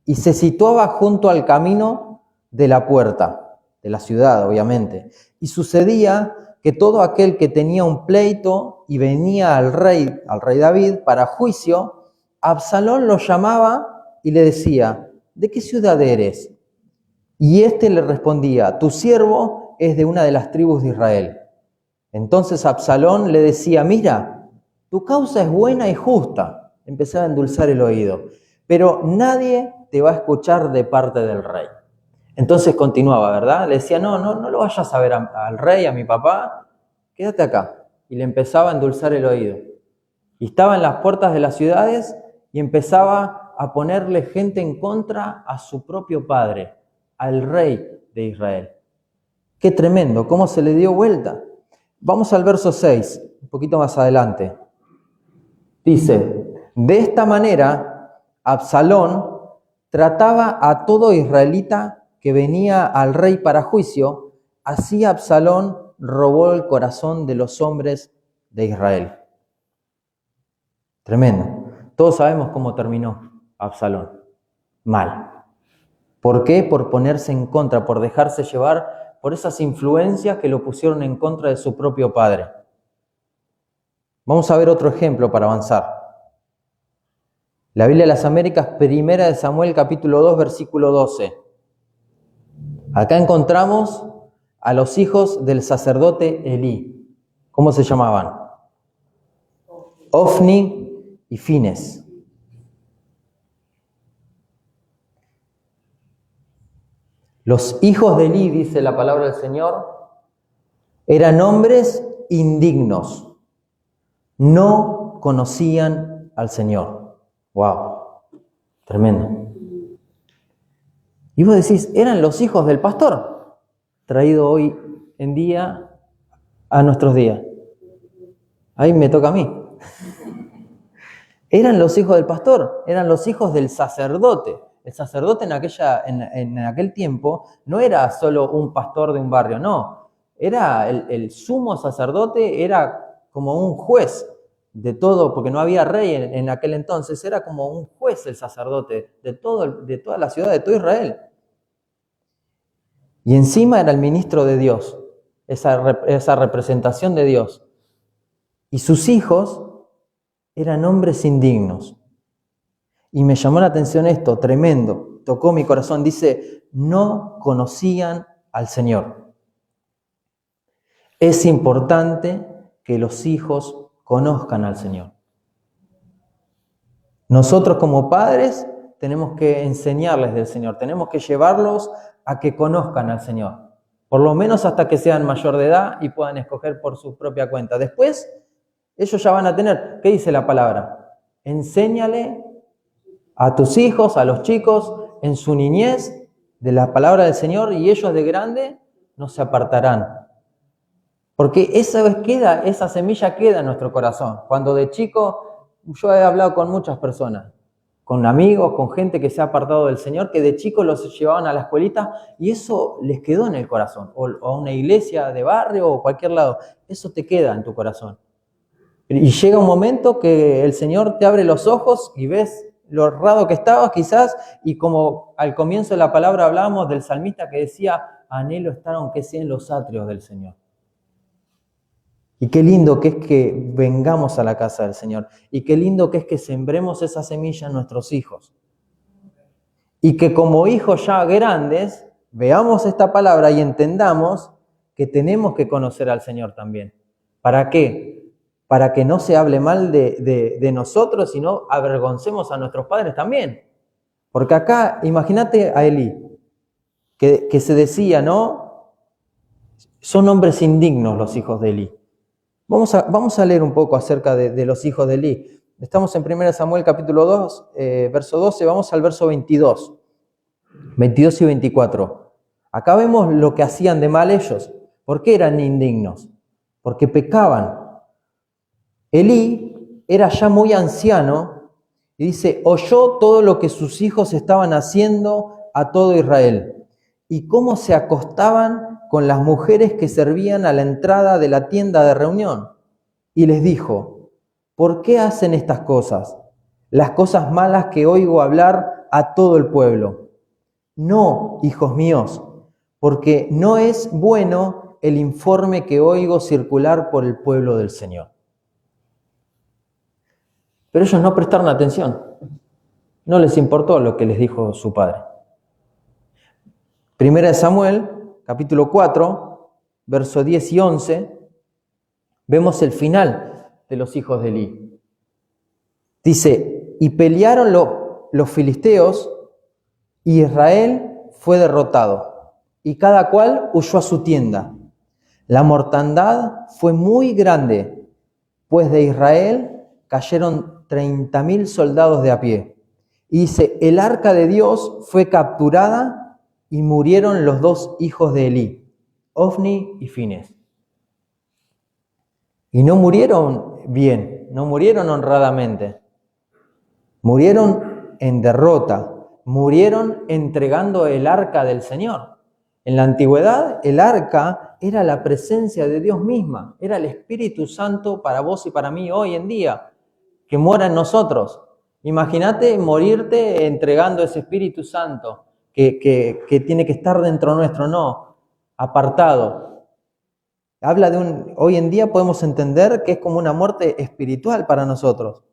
[SPEAKER 1] y se situaba junto al camino de la puerta, de la ciudad, obviamente. Y sucedía que todo aquel que tenía un pleito y venía al rey David para juicio, Absalón lo llamaba y le decía, ¿de qué ciudad eres? Y éste le respondía, tu siervo es de una de las tribus de Israel. Entonces Absalón le decía, mira, tu causa es buena y justa. Empezaba a endulzar el oído, pero nadie te va a escuchar de parte del rey. Entonces continuaba, ¿verdad? Le decía, no lo vayas a ver al rey, a mi papá, quédate acá. Y le empezaba a endulzar el oído. Y estaba en las puertas de las ciudades y empezaba a ponerle gente en contra a su propio padre, al rey de Israel. Qué tremendo, cómo se le dio vuelta. Vamos al verso 6, un poquito más adelante. Dice, de esta manera, Absalón trataba a todo israelita que venía al rey para juicio, así Absalón robó el corazón de los hombres de Israel. Tremendo. Todos sabemos cómo terminó Absalón. Mal. ¿Por qué? Por ponerse en contra, por dejarse llevar por esas influencias que lo pusieron en contra de su propio padre. Vamos a ver otro ejemplo para avanzar. La Biblia de las Américas, primera de Samuel, capítulo 2, versículo 12. Acá encontramos a los hijos del sacerdote Elí. ¿Cómo se llamaban? Ofni y Fines. Los hijos de Elí, dice la palabra del Señor, eran hombres indignos. No conocían al Señor. ¡Wow! Tremendo. Y vos decís, eran los hijos del pastor, traído hoy en día a nuestros días. Ahí me toca a mí. Eran los hijos del pastor, eran los hijos del sacerdote. El sacerdote en aquel tiempo no era solo un pastor de un barrio, no. Era el sumo sacerdote, era como un juez de todo, porque no había rey en aquel entonces, era como un juez el sacerdote de toda la ciudad, de todo Israel. Y encima era el ministro de Dios, esa representación de Dios. Y sus hijos eran hombres indignos. Y me llamó la atención esto, tremendo, tocó mi corazón. Dice, no conocían al Señor. Es importante que los hijos conozcan al Señor. Nosotros como padres tenemos que enseñarles del Señor, tenemos que llevarlos a que conozcan al Señor, por lo menos hasta que sean mayor de edad y puedan escoger por su propia cuenta. Después, ellos ya van a tener, ¿qué dice la palabra? Enséñale a tus hijos, a los chicos, en su niñez, de la palabra del Señor, y ellos de grande no se apartarán. Porque esa semilla queda en nuestro corazón. Cuando de chico, yo he hablado con muchas personas, con amigos, con gente que se ha apartado del Señor, que de chico los llevaban a la escuelita y eso les quedó en el corazón, o a una iglesia de barrio o cualquier lado. Eso te queda en tu corazón. Y llega un momento que el Señor te abre los ojos y ves lo errado que estabas quizás, y como al comienzo de la palabra hablábamos del salmista que decía, anhelo estar aunque sea en los atrios del Señor. Y qué lindo que es que vengamos a la casa del Señor, y qué lindo que es que sembremos esa semilla en nuestros hijos. Y que como hijos ya grandes, veamos esta palabra y entendamos que tenemos que conocer al Señor también. ¿Para qué? Para que no se hable mal de nosotros, sino avergoncemos a nuestros padres también. Porque acá, imagínate a Elí, que se decía, ¿no? Son hombres indignos los hijos de Elí. Vamos a leer un poco acerca de los hijos de Elí. Estamos en 1 Samuel capítulo 2, verso 12, vamos al verso 22 y 24. Acá vemos lo que hacían de mal ellos. ¿Por qué eran indignos? Porque pecaban. Elí era ya muy anciano y dice, oyó todo lo que sus hijos estaban haciendo a todo Israel y cómo se acostaban con las mujeres que servían a la entrada de la tienda de reunión. Y les dijo, ¿por qué hacen estas cosas? Las cosas malas que oigo hablar a todo el pueblo. No, hijos míos, porque no es bueno el informe que oigo circular por el pueblo del Señor. Pero ellos no prestaron atención. No les importó lo que les dijo su padre. 1 Samuel, capítulo 4, verso 10 y 11, vemos el final de los hijos de Elí. Dice, y pelearon los filisteos, y Israel fue derrotado, y cada cual huyó a su tienda. La mortandad fue muy grande, pues de Israel cayeron 30.000 soldados de a pie. Y dice, el arca de Dios fue capturada y murieron los dos hijos de Elí, Ofni y Fines. Y no murieron bien, no murieron honradamente. Murieron en derrota, murieron entregando el arca del Señor. En la antigüedad, el arca era la presencia de Dios misma, era el Espíritu Santo para vos y para mí hoy en día, que mora en nosotros. Imagínate morirte entregando ese Espíritu Santo que tiene que estar dentro nuestro, no, apartado. Habla hoy en día podemos entender que es como una muerte espiritual para nosotros.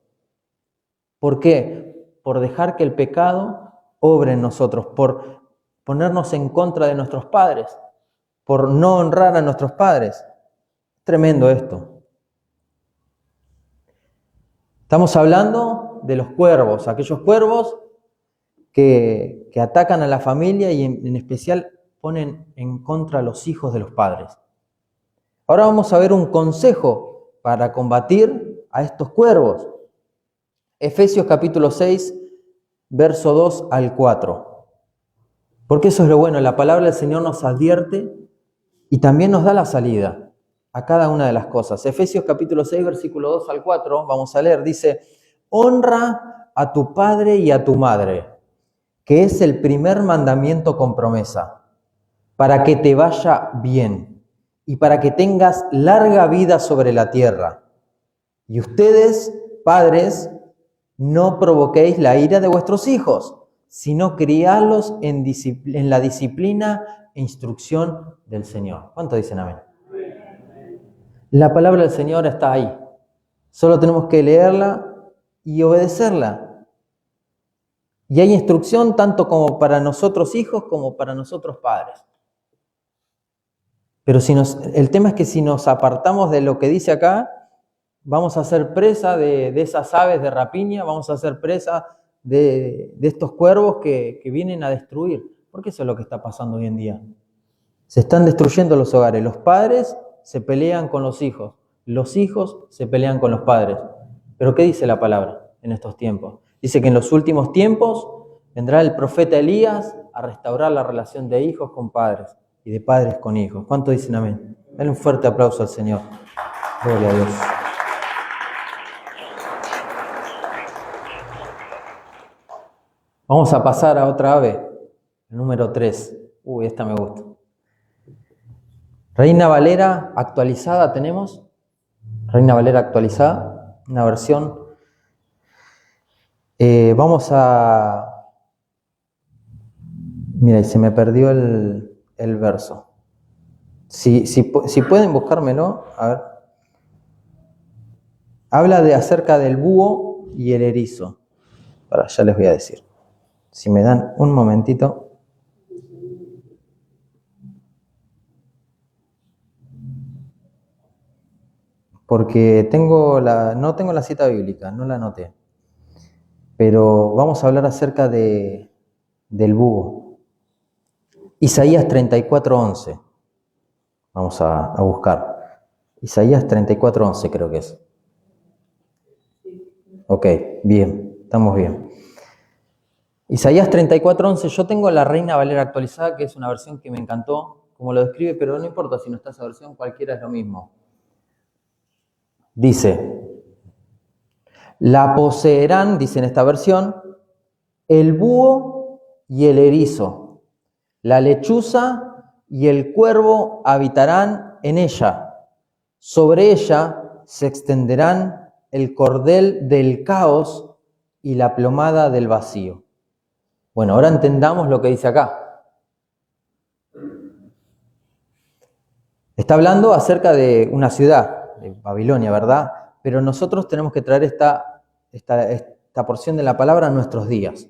[SPEAKER 1] ¿Por qué? Por dejar que el pecado obre en nosotros, por ponernos en contra de nuestros padres, por no honrar a nuestros padres. Tremendo esto. Estamos hablando de los cuervos, aquellos cuervos que atacan a la familia y en especial ponen en contra a los hijos de los padres. Ahora vamos a ver un consejo para combatir a estos cuervos. Efesios capítulo 6, verso 2 al 4. Porque eso es lo bueno, la palabra del Señor nos advierte y también nos da la salida. a cada una de las cosas. Efesios capítulo 6, versículo 2 al 4, vamos a leer, dice, honra a tu padre y a tu madre, que es el primer mandamiento con promesa, para que te vaya bien y para que tengas larga vida sobre la tierra. Y ustedes, padres, no provoquéis la ira de vuestros hijos, sino criadlos en la disciplina e instrucción del Señor. ¿Cuántos dicen amén? La palabra del Señor está ahí. Solo tenemos que leerla y obedecerla. Y hay instrucción tanto como para nosotros hijos como para nosotros padres. Pero el tema es que si nos apartamos de lo que dice acá, vamos a ser presa de esas aves de rapiña, vamos a ser presa de estos cuervos que vienen a destruir. Porque eso es lo que está pasando hoy en día. Se están destruyendo los hogares. Los padres se pelean con los hijos se pelean con los padres. ¿Pero qué dice la palabra en estos tiempos? Dice que en los últimos tiempos vendrá el profeta Elías a restaurar la relación de hijos con padres y de padres con hijos. ¿Cuántos dicen amén? Dale un fuerte aplauso al Señor. Gloria a Dios. Vamos a pasar a otra ave, el número 3. Esta me gusta. Reina Valera actualizada tenemos. Reina Valera actualizada, una versión. Vamos a... Mira, y se me perdió el verso. Si pueden buscármelo, a ver. Habla acerca del búho y el erizo. Ahora ya les voy a decir. Si me dan un momentito. Porque no tengo la cita bíblica, no la anoté. Pero vamos a hablar acerca del búho. Isaías 34:11. Vamos a buscar. Isaías 34:11 creo que es. Ok, bien, estamos bien. Isaías 34:11, yo tengo la Reina Valera actualizada, que es una versión que me encantó, como lo describe, pero no importa si no está esa versión, cualquiera es lo mismo. Dice, la poseerán, dice en esta versión, el búho y el erizo, la lechuza y el cuervo habitarán en ella. Sobre ella se extenderán el cordel del caos y la plomada del vacío. Bueno, ahora entendamos lo que dice acá. Está hablando acerca de una ciudad, de Babilonia, ¿verdad? Pero nosotros tenemos que traer esta porción de la palabra a nuestros días.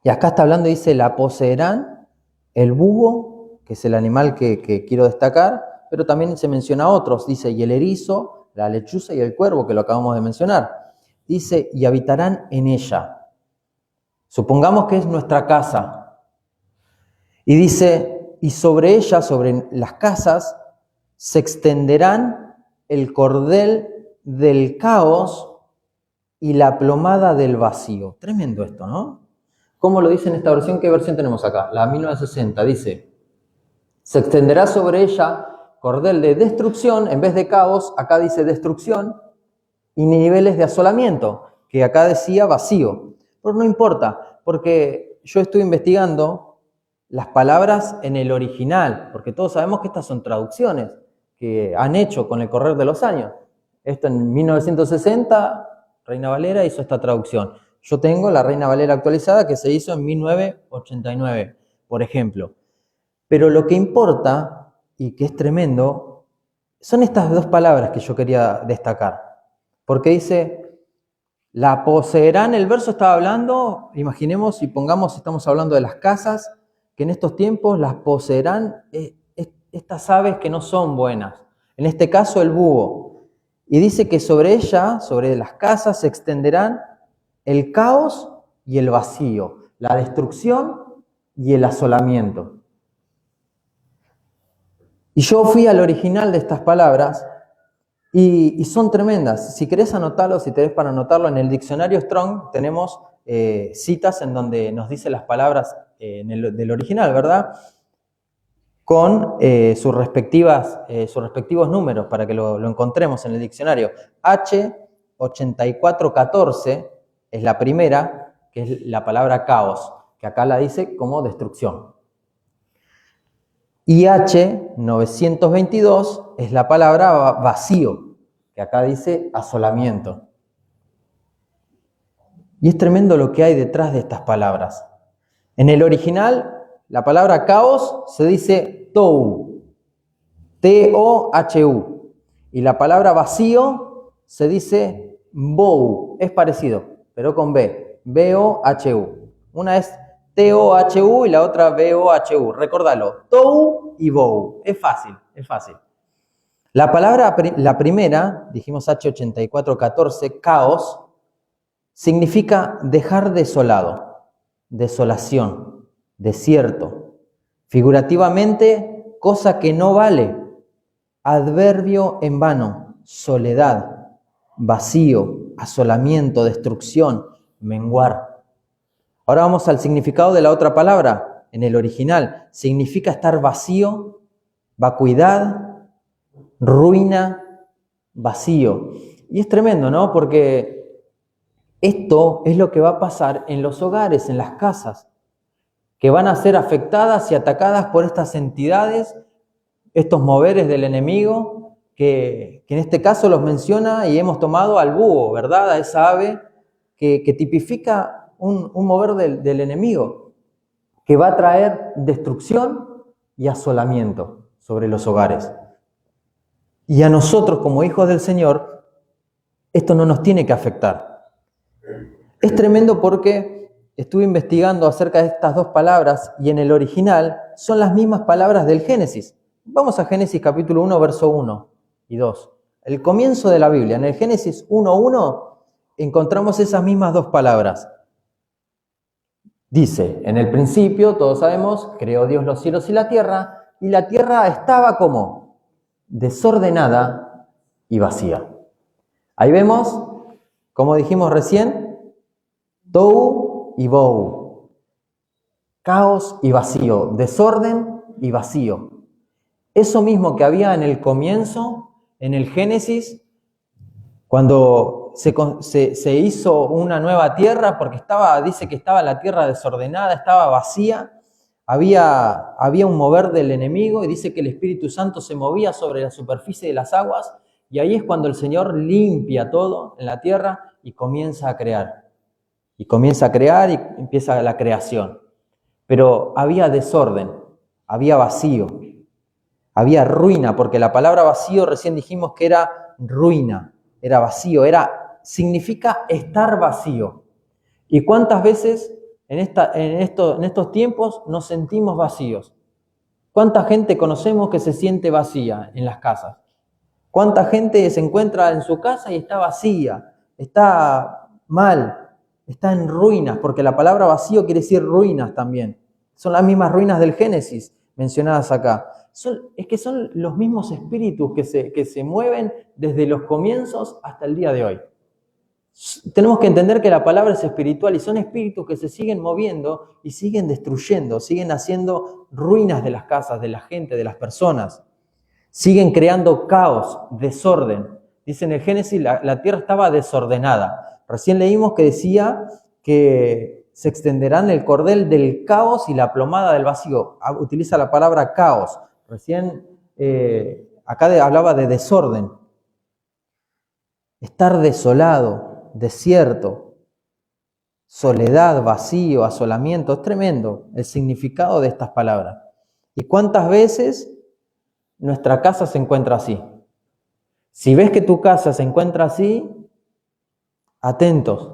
[SPEAKER 1] Y acá está hablando, dice, la poseerán el búho, que es el animal que quiero destacar, pero también se menciona otros, dice, y el erizo, la lechuza y el cuervo, que lo acabamos de mencionar. Dice, y habitarán en ella. Supongamos que es nuestra casa. Y dice, y sobre ella, sobre las casas, se extenderán el cordel del caos y la plomada del vacío. Tremendo esto, ¿no? ¿Cómo lo dice en esta versión? ¿Qué versión tenemos acá? La 1960. Dice, se extenderá sobre ella cordel de destrucción, en vez de caos, acá dice destrucción, y niveles de asolamiento, que acá decía vacío. Pero no importa, porque yo estoy investigando las palabras en el original, porque todos sabemos que estas son traducciones que han hecho con el correr de los años. Esto en 1960, Reina Valera hizo esta traducción. Yo tengo la Reina Valera actualizada que se hizo en 1989, por ejemplo. Pero lo que importa, y que es tremendo, son estas dos palabras que yo quería destacar. Porque dice, la poseerán, el verso estaba hablando, imaginemos y pongamos, estamos hablando de las casas, que en estos tiempos las poseerán estas aves que no son buenas. En este caso el búho. Y dice que sobre ella, sobre las casas, se extenderán el caos y el vacío, la destrucción y el asolamiento. Y yo fui al original de estas palabras y son tremendas. Si querés anotarlo, si tenés para anotarlo, en el diccionario Strong tenemos citas en donde nos dice las palabras del original, ¿verdad? con sus respectivos números para que lo encontremos en el diccionario. H8414 es la primera, que es la palabra caos, que acá la dice como destrucción. Y H922 es la palabra vacío, que acá dice asolamiento. Y es tremendo lo que hay detrás de estas palabras. En el original, la palabra caos se dice tou, T-O-H-U. Y la palabra vacío se dice bou. Es parecido, pero con B, B-O-H-U. Una es T-O-H-U y la otra B-O-H-U. Recordalo, tou y bou. Es fácil, es fácil. La primera, dijimos H8414, caos, significa dejar desolado, desolación, desierto. Figurativamente, cosa que no vale. Adverbio en vano, soledad, vacío, asolamiento, destrucción, menguar. Ahora vamos al significado de la otra palabra. En el original, significa estar vacío, vacuidad, ruina, vacío. Y es tremendo, ¿no? Porque esto es lo que va a pasar en los hogares, en las casas, que van a ser afectadas y atacadas por estas entidades, estos moveres del enemigo, que en este caso los menciona y hemos tomado al búho, ¿verdad? A esa ave que tipifica un mover del enemigo, que va a traer destrucción y asolamiento sobre los hogares. Y a nosotros como hijos del Señor, esto no nos tiene que afectar. Es tremendo porque estuve investigando acerca de estas dos palabras y en el original son las mismas palabras del Génesis. Vamos a Génesis capítulo 1, verso 1 y 2. El comienzo de la Biblia, en el Génesis 1:1 encontramos esas mismas dos palabras. Dice, en el principio, todos sabemos, creó Dios los cielos y la tierra estaba como desordenada y vacía. Ahí vemos, como dijimos recién, tou y bou, caos y vacío, desorden y vacío. Eso mismo que había en el comienzo, en el Génesis, cuando se hizo una nueva tierra, porque dice que estaba la tierra desordenada, estaba vacía, había un mover del enemigo y dice que el Espíritu Santo se movía sobre la superficie de las aguas y ahí es cuando el Señor limpia todo en la tierra y comienza a crear. Y comienza a crear y empieza la creación. Pero había desorden, había vacío, había ruina, porque la palabra vacío recién dijimos que era ruina, era vacío, significa estar vacío. ¿Y cuántas veces en estos tiempos nos sentimos vacíos? ¿Cuánta gente conocemos que se siente vacía en las casas? ¿Cuánta gente se encuentra en su casa y está vacía, está mal? Está en ruinas, porque la palabra vacío quiere decir ruinas también. Son las mismas ruinas del Génesis mencionadas acá. Es que son los mismos espíritus que se mueven desde los comienzos hasta el día de hoy. Tenemos que entender que la palabra es espiritual y son espíritus que se siguen moviendo y siguen destruyendo, siguen haciendo ruinas de las casas, de la gente, de las personas. Siguen creando caos, desorden. Dice en el Génesis, la tierra estaba desordenada. Recién leímos que decía que se extenderán el cordel del caos y la plomada del vacío. Utiliza la palabra caos. Recién acá hablaba de desorden. Estar desolado, desierto, soledad, vacío, asolamiento. Es tremendo el significado de estas palabras. ¿Y cuántas veces nuestra casa se encuentra así? Si ves que tu casa se encuentra así, atentos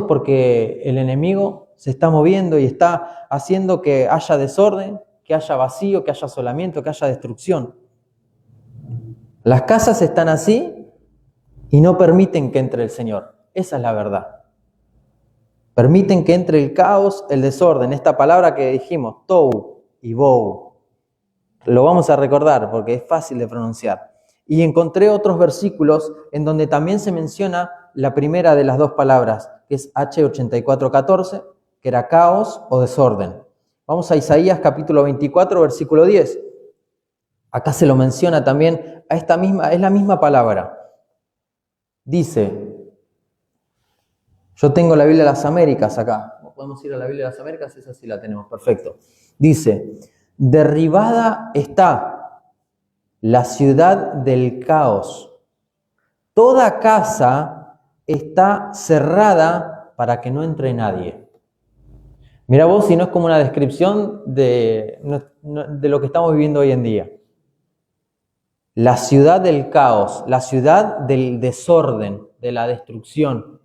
[SPEAKER 1] porque el enemigo se está moviendo y está haciendo que haya desorden, que haya vacío, que haya asolamiento, que haya destrucción. Las casas están así y no permiten que entre el Señor. Esa es la verdad. Permiten que entre el caos, el desorden. Esta palabra que dijimos, tou y bou. Lo vamos a recordar porque es fácil de pronunciar. Y encontré otros versículos en donde también se menciona la primera de las dos palabras, que es H8414, que era caos o desorden. Vamos a Isaías capítulo 24, versículo 10. Acá se lo menciona también, es la misma palabra. Dice, yo tengo la Biblia de las Américas acá. ¿Podemos ir a la Biblia de las Américas? Esa sí la tenemos, perfecto. Dice, derribada está la ciudad del caos. Toda casa está cerrada para que no entre nadie. Mira vos si no es como una descripción de lo que estamos viviendo hoy en día. La ciudad del caos, la ciudad del desorden, de la destrucción.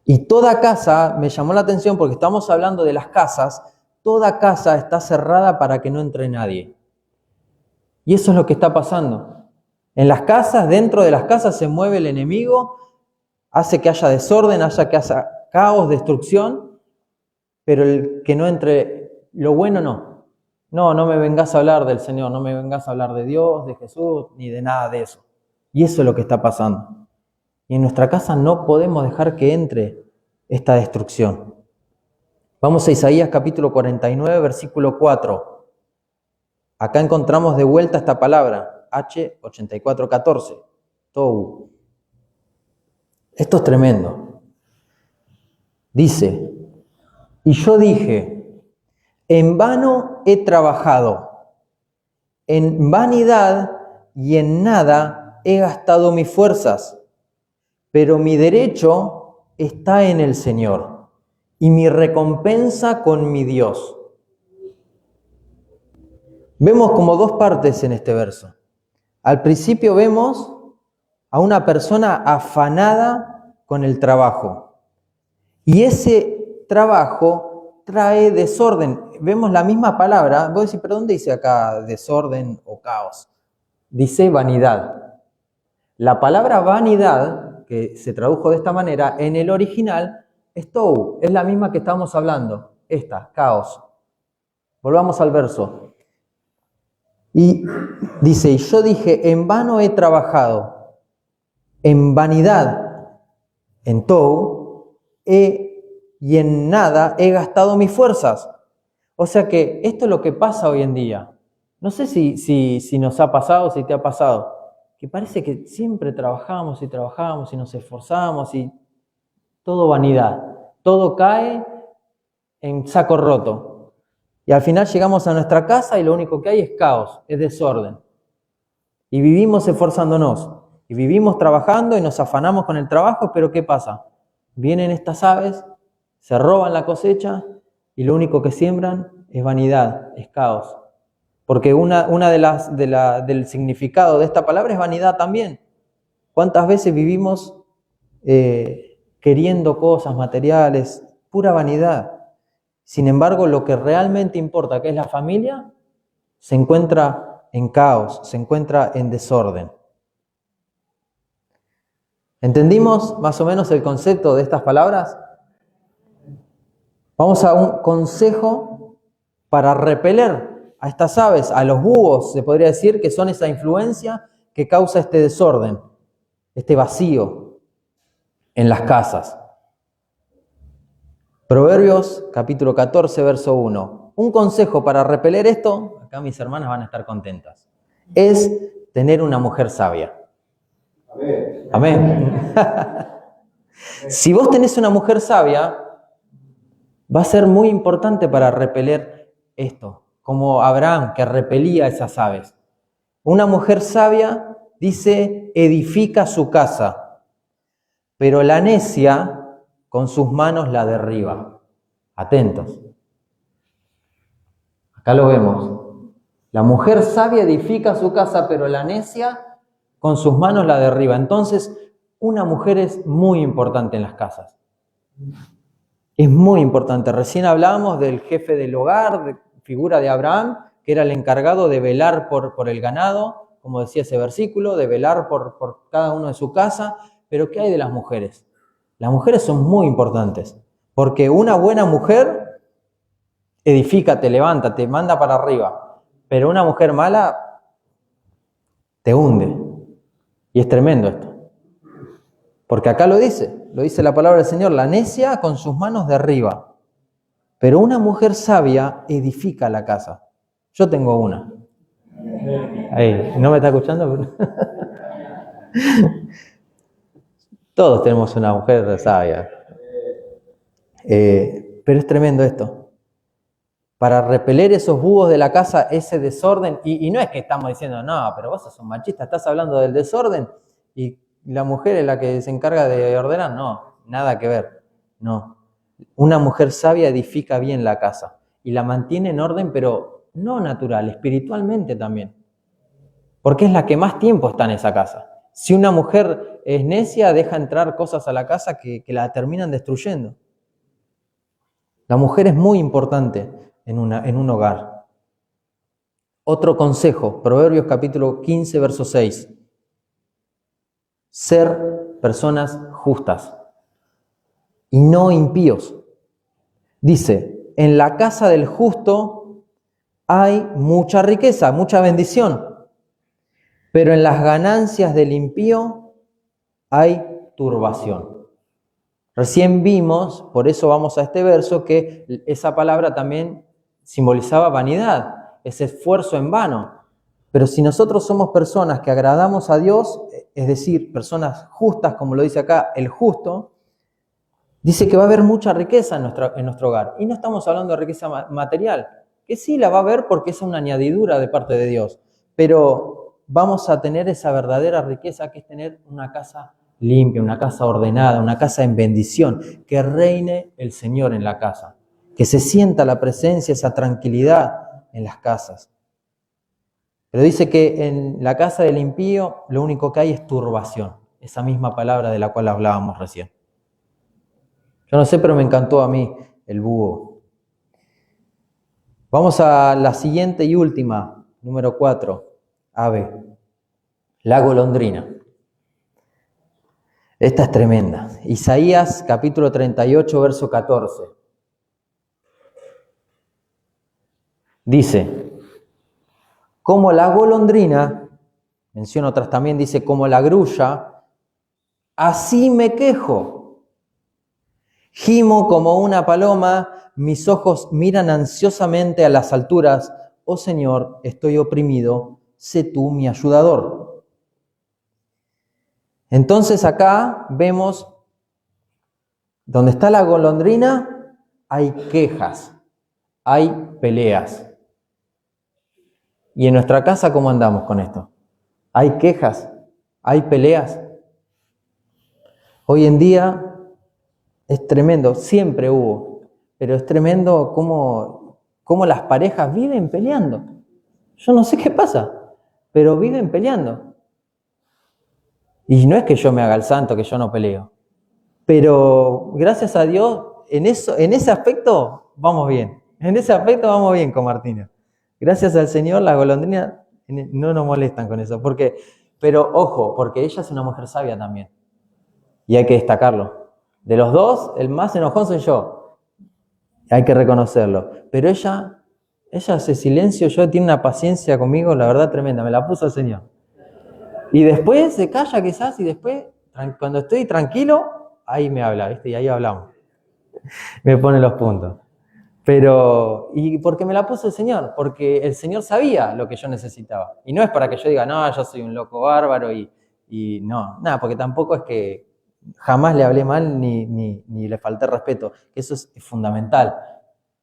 [SPEAKER 1] Y toda casa, me llamó la atención porque estamos hablando de las casas, toda casa está cerrada para que no entre nadie. Y eso es lo que está pasando. En las casas, dentro de las casas se mueve el enemigo, hace que haya desorden, que haya caos, destrucción, pero el que no entre lo bueno no. No me vengas a hablar del Señor, no me vengas a hablar de Dios, de Jesús, ni de nada de eso. Y eso es lo que está pasando. Y en nuestra casa no podemos dejar que entre esta destrucción. Vamos a Isaías capítulo 49, versículo 4. Acá encontramos de vuelta esta palabra, H8414, Tou. Esto es tremendo. Dice, y yo dije, en vano he trabajado, en vanidad y en nada he gastado mis fuerzas, pero mi derecho está en el Señor y mi recompensa con mi Dios. Vemos como dos partes en este verso. Al principio vemos a una persona afanada con el trabajo. Y ese trabajo trae desorden. Vemos la misma palabra. Vos decís, ¿pero dónde dice acá desorden o caos? Dice vanidad. La palabra vanidad, que se tradujo de esta manera, en el original es tou. Es la misma que estamos hablando. Esta, caos. Volvamos al verso. Y dice, y yo dije, en vano he trabajado, en vanidad, en tou, y en nada he gastado mis fuerzas. O sea que esto es lo que pasa hoy en día. No sé si nos ha pasado, si te ha pasado, que parece que siempre trabajamos y nos esforzamos y todo vanidad. Todo cae en saco roto. Y al final llegamos a nuestra casa y lo único que hay es caos, es desorden. Y vivimos esforzándonos, y vivimos trabajando y nos afanamos con el trabajo, pero ¿qué pasa? Vienen estas aves, se roban la cosecha y lo único que siembran es vanidad, es caos. Porque una del significado de esta palabra es vanidad también. ¿Cuántas veces vivimos queriendo cosas materiales? Pura vanidad. Sin embargo, lo que realmente importa, que es la familia, se encuentra en caos, se encuentra en desorden. ¿Entendimos más o menos el concepto de estas palabras? Vamos a un consejo para repeler a estas aves, a los búhos, se podría decir, que son esa influencia que causa este desorden, este vacío en las casas. Proverbios, capítulo 14, verso 1. Un consejo para repeler esto, acá mis hermanas van a estar contentas, es tener una mujer sabia. Amén. Amén. Si vos tenés una mujer sabia, va a ser muy importante para repeler esto, como Abraham, que repelía esas aves. Una mujer sabia, dice, edifica su casa, pero la necia con sus manos la derriba. Atentos. Acá lo vemos. La mujer sabia edifica su casa, pero la necia con sus manos la derriba. Entonces, una mujer es muy importante en las casas. Es muy importante. Recién hablábamos del jefe del hogar, figura de Abraham, que era el encargado de velar por el ganado, como decía ese versículo, de velar por cada uno de su casa. Pero ¿qué hay de las mujeres? Las mujeres son muy importantes, porque una buena mujer edifica, te levanta, te manda para arriba, pero una mujer mala te hunde. Y es tremendo esto, porque acá lo dice la palabra del Señor, la necia con sus manos derriba. Pero una mujer sabia edifica la casa. Yo tengo una. Ahí, ¿no me está escuchando? Todos tenemos una mujer sabia. Pero es tremendo esto. Para repeler esos búhos de la casa, ese desorden, y no es que estamos diciendo, no, pero vos sos un machista, estás hablando del desorden, y la mujer es la que se encarga de ordenar. No, nada que ver. No. Una mujer sabia edifica bien la casa, y la mantiene en orden, pero no natural, espiritualmente también. Porque es la que más tiempo está en esa casa. Si una mujer es necia, deja entrar cosas a la casa que la terminan destruyendo. La mujer es muy importante en un hogar. Otro consejo, Proverbios capítulo 15, verso 6. Ser personas justas y no impíos. Dice, en la casa del justo hay mucha riqueza, mucha bendición, pero en las ganancias del impío hay turbación. Recién vimos, por eso vamos a este verso, que esa palabra también simbolizaba vanidad, ese esfuerzo en vano. Pero si nosotros somos personas que agradamos a Dios, es decir, personas justas, como lo dice acá, el justo, dice que va a haber mucha riqueza en nuestro hogar. Y no estamos hablando de riqueza material, que sí la va a haber porque es una añadidura de parte de Dios. Pero vamos a tener esa verdadera riqueza que es tener una casa limpia, una casa ordenada, una casa en bendición, que reine el Señor en la casa, que se sienta la presencia, esa tranquilidad en las casas. Pero dice que en la casa del impío lo único que hay es turbación, esa misma palabra de la cual hablábamos recién. Yo no sé, pero me encantó a mí el búho. Vamos a la siguiente y última, número 4, ave, la golondrina. Esta es tremenda. Isaías capítulo 38, verso 14. Dice, como la golondrina, menciona otras también, dice, como la grulla, así me quejo. Gimo como una paloma, mis ojos miran ansiosamente a las alturas. Oh Señor, estoy oprimido, sé tú mi ayudador. Entonces acá vemos, donde está la golondrina, hay quejas, hay peleas. ¿Y en nuestra casa cómo andamos con esto? ¿Hay quejas? ¿Hay peleas? Hoy en día es tremendo, siempre hubo, pero es tremendo cómo las parejas viven peleando. Yo no sé qué pasa, pero viven peleando. Y no es que yo me haga el santo, que yo no peleo. Pero gracias a Dios, en ese aspecto vamos bien. En ese aspecto vamos bien con Martina. Gracias al Señor, las golondrinas no nos molestan con eso. Pero ojo, porque ella es una mujer sabia también. Y hay que destacarlo. De los dos, el más enojón soy yo. Hay que reconocerlo. Pero ella hace silencio, tiene una paciencia conmigo, la verdad tremenda. Me la puso el Señor. Y después se calla quizás y después, cuando estoy tranquilo, ahí me habla, ¿viste? Y ahí hablamos. Me pone los puntos. ¿y por qué me la puso el Señor? Porque el Señor sabía lo que yo necesitaba. Y no es para que yo diga, no, yo soy un loco bárbaro y no, nada, porque tampoco es que jamás le hablé mal ni le falté respeto. Eso es fundamental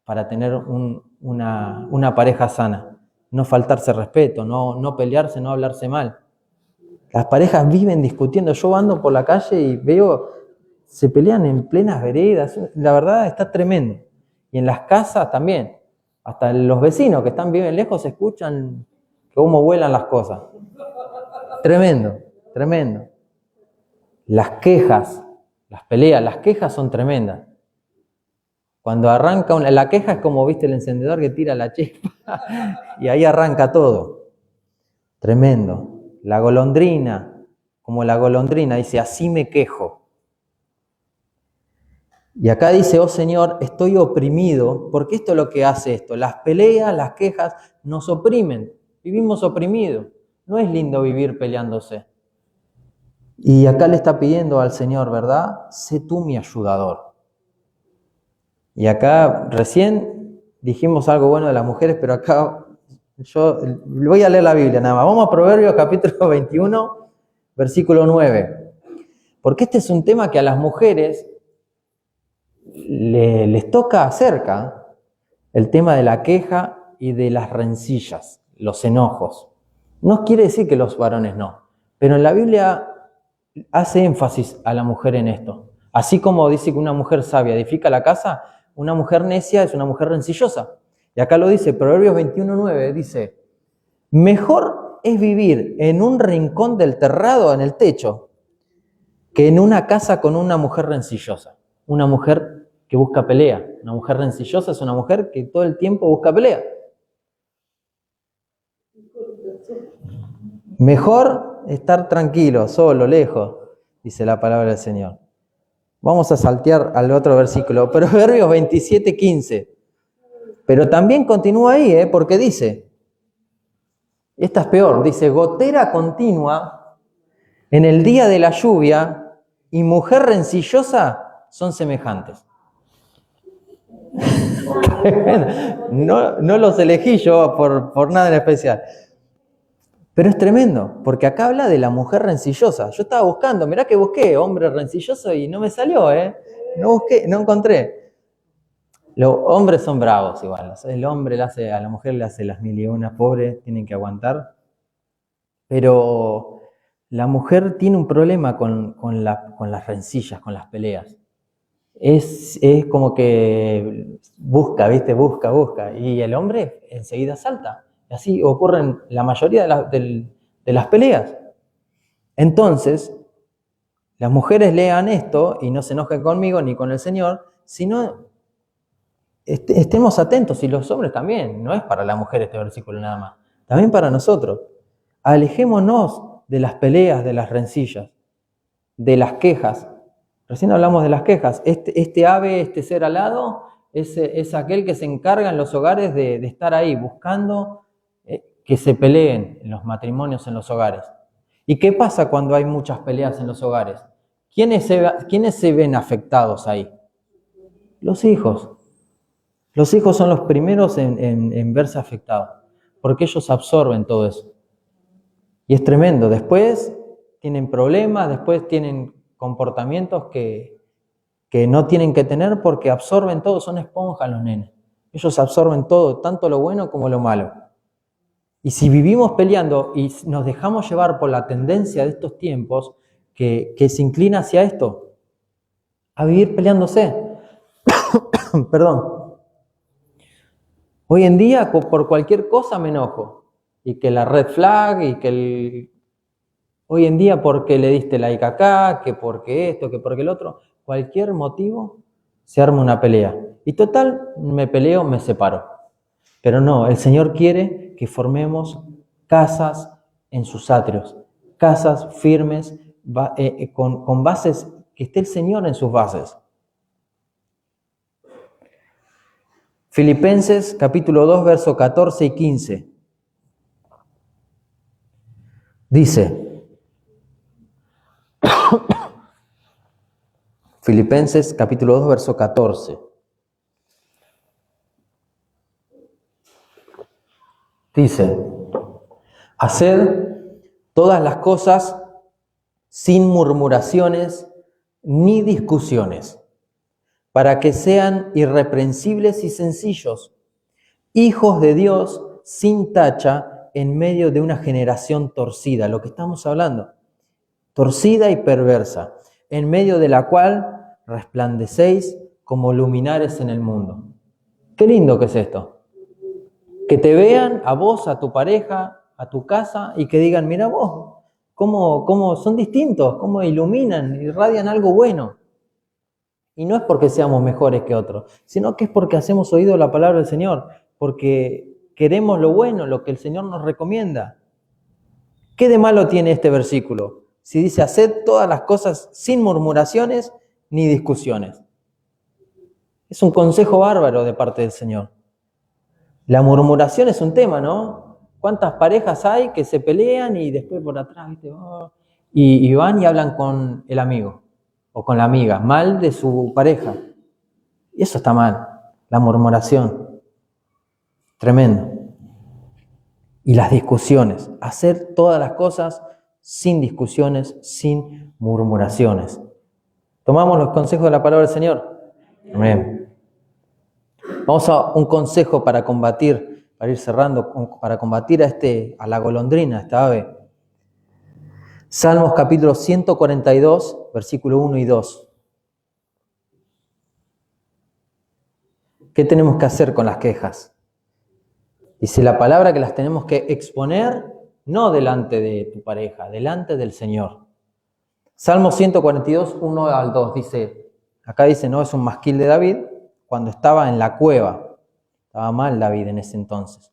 [SPEAKER 1] para tener una pareja sana. No faltarse respeto, no pelearse, no hablarse mal. Las parejas viven discutiendo. Yo ando por la calle y veo, se pelean en plenas veredas. La verdad está tremendo. Y en las casas también. Hasta los vecinos que viven lejos escuchan cómo vuelan las cosas. Tremendo, tremendo. Las quejas, las peleas, las quejas son tremendas. Cuando arranca la queja es como, viste, el encendedor que tira la chispa y ahí arranca todo. Tremendo. La golondrina, como la golondrina, dice, así me quejo. Y acá dice, oh Señor, estoy oprimido, porque esto es lo que hace esto. Las peleas, las quejas nos oprimen, vivimos oprimidos. No es lindo vivir peleándose. Y acá le está pidiendo al Señor, ¿verdad? Sé tú mi ayudador. Y acá recién dijimos algo bueno de las mujeres, pero acá yo voy a leer la Biblia nada más. Vamos a Proverbios capítulo 21, versículo 9. Porque este es un tema que a las mujeres les toca cerca, el tema de la queja y de las rencillas, los enojos. No quiere decir que los varones no, pero en la Biblia hace énfasis a la mujer en esto. Así como dice que una mujer sabia edifica la casa, una mujer necia es una mujer rencillosa. Y acá lo dice, Proverbios 21:9, dice, mejor es vivir en un rincón del terrado, en el techo, que en una casa con una mujer rencillosa. Una mujer que busca pelea. Una mujer rencillosa es una mujer que todo el tiempo busca pelea. Mejor estar tranquilo, solo, lejos, dice la palabra del Señor. Vamos a saltear al otro versículo, Proverbios 27:15. Pero también continúa ahí, porque dice, esta es peor, dice, gotera continua en el día de la lluvia y mujer rencillosa son semejantes. No los elegí yo por nada en especial. Pero es tremendo, porque acá habla de la mujer rencillosa. Yo estaba buscando, mirá que busqué hombre rencilloso y no me salió, No busqué, no encontré. Los hombres son bravos igual. El hombre a la mujer le hace las mil y una, pobre, tienen que aguantar. Pero la mujer tiene un problema con las rencillas, con las peleas. Es como que busca, ¿viste? Busca. Y el hombre enseguida salta. Y así ocurren la mayoría de las peleas. Entonces, las mujeres lean esto y no se enojen conmigo ni con el Señor, sino estemos atentos, y los hombres también. No es para la mujer este versículo nada más, también para nosotros. Alejémonos de las peleas, de las rencillas, de las quejas. Recién hablamos de las quejas. Este ave, este ser alado, es aquel que se encarga en los hogares de estar ahí, buscando que se peleen en los matrimonios, en los hogares. ¿Y qué pasa cuando hay muchas peleas en los hogares? ¿Quiénes se ven afectados ahí? Los hijos. Los hijos son los primeros en verse afectados, porque ellos absorben todo eso. Y es tremendo. Después tienen problemas, después tienen comportamientos que no tienen que tener porque absorben todo, son esponjas los nenes. Ellos absorben todo, tanto lo bueno como lo malo. Y si vivimos peleando y nos dejamos llevar por la tendencia de estos tiempos que se inclina hacia esto, a vivir peleándose. Perdón. Hoy en día por cualquier cosa me enojo. Y que la red flag, y que hoy en día porque le diste like acá, que porque esto, que porque el otro, cualquier motivo se arma una pelea. Y total, me peleo, me separo. Pero no, el Señor quiere que formemos casas en sus atrios, casas firmes, con bases, que esté el Señor en sus bases. Filipenses capítulo 2, versos 14 y 15. Dice, Filipenses capítulo 2, verso 14. Dice, haced todas las cosas sin murmuraciones ni discusiones, para que sean irreprensibles y sencillos, hijos de Dios sin tacha en medio de una generación torcida, lo que estamos hablando, torcida y perversa, en medio de la cual resplandecéis como luminares en el mundo. Qué lindo que es esto. Que te vean a vos, a tu pareja, a tu casa, y que digan, mira vos, cómo son distintos, cómo iluminan, irradian algo bueno. Y no es porque seamos mejores que otros, sino que es porque hacemos oído la palabra del Señor, porque queremos lo bueno, lo que el Señor nos recomienda. ¿Qué de malo tiene este versículo? Si dice, haced todas las cosas sin murmuraciones ni discusiones. Es un consejo bárbaro de parte del Señor. La murmuración es un tema, ¿no? ¿Cuántas parejas hay que se pelean y después por atrás, ¿viste? Y van y hablan con el amigo o con la amiga, mal de su pareja? Y eso está mal, la murmuración. Tremendo. Y las discusiones. Hacer todas las cosas sin discusiones, sin murmuraciones. ¿Tomamos los consejos de la palabra del Señor? Amén. Vamos a un consejo para combatir, para ir cerrando, para combatir a la golondrina, a esta ave. Salmos capítulo 142, versículo 1 y 2. ¿Qué tenemos que hacer con las quejas? Dice la palabra que las tenemos que exponer no delante de tu pareja, delante del Señor. Salmo 142, 1 al 2 dice, acá dice, no, es un masquil de David cuando estaba en la cueva. Estaba mal David en ese entonces.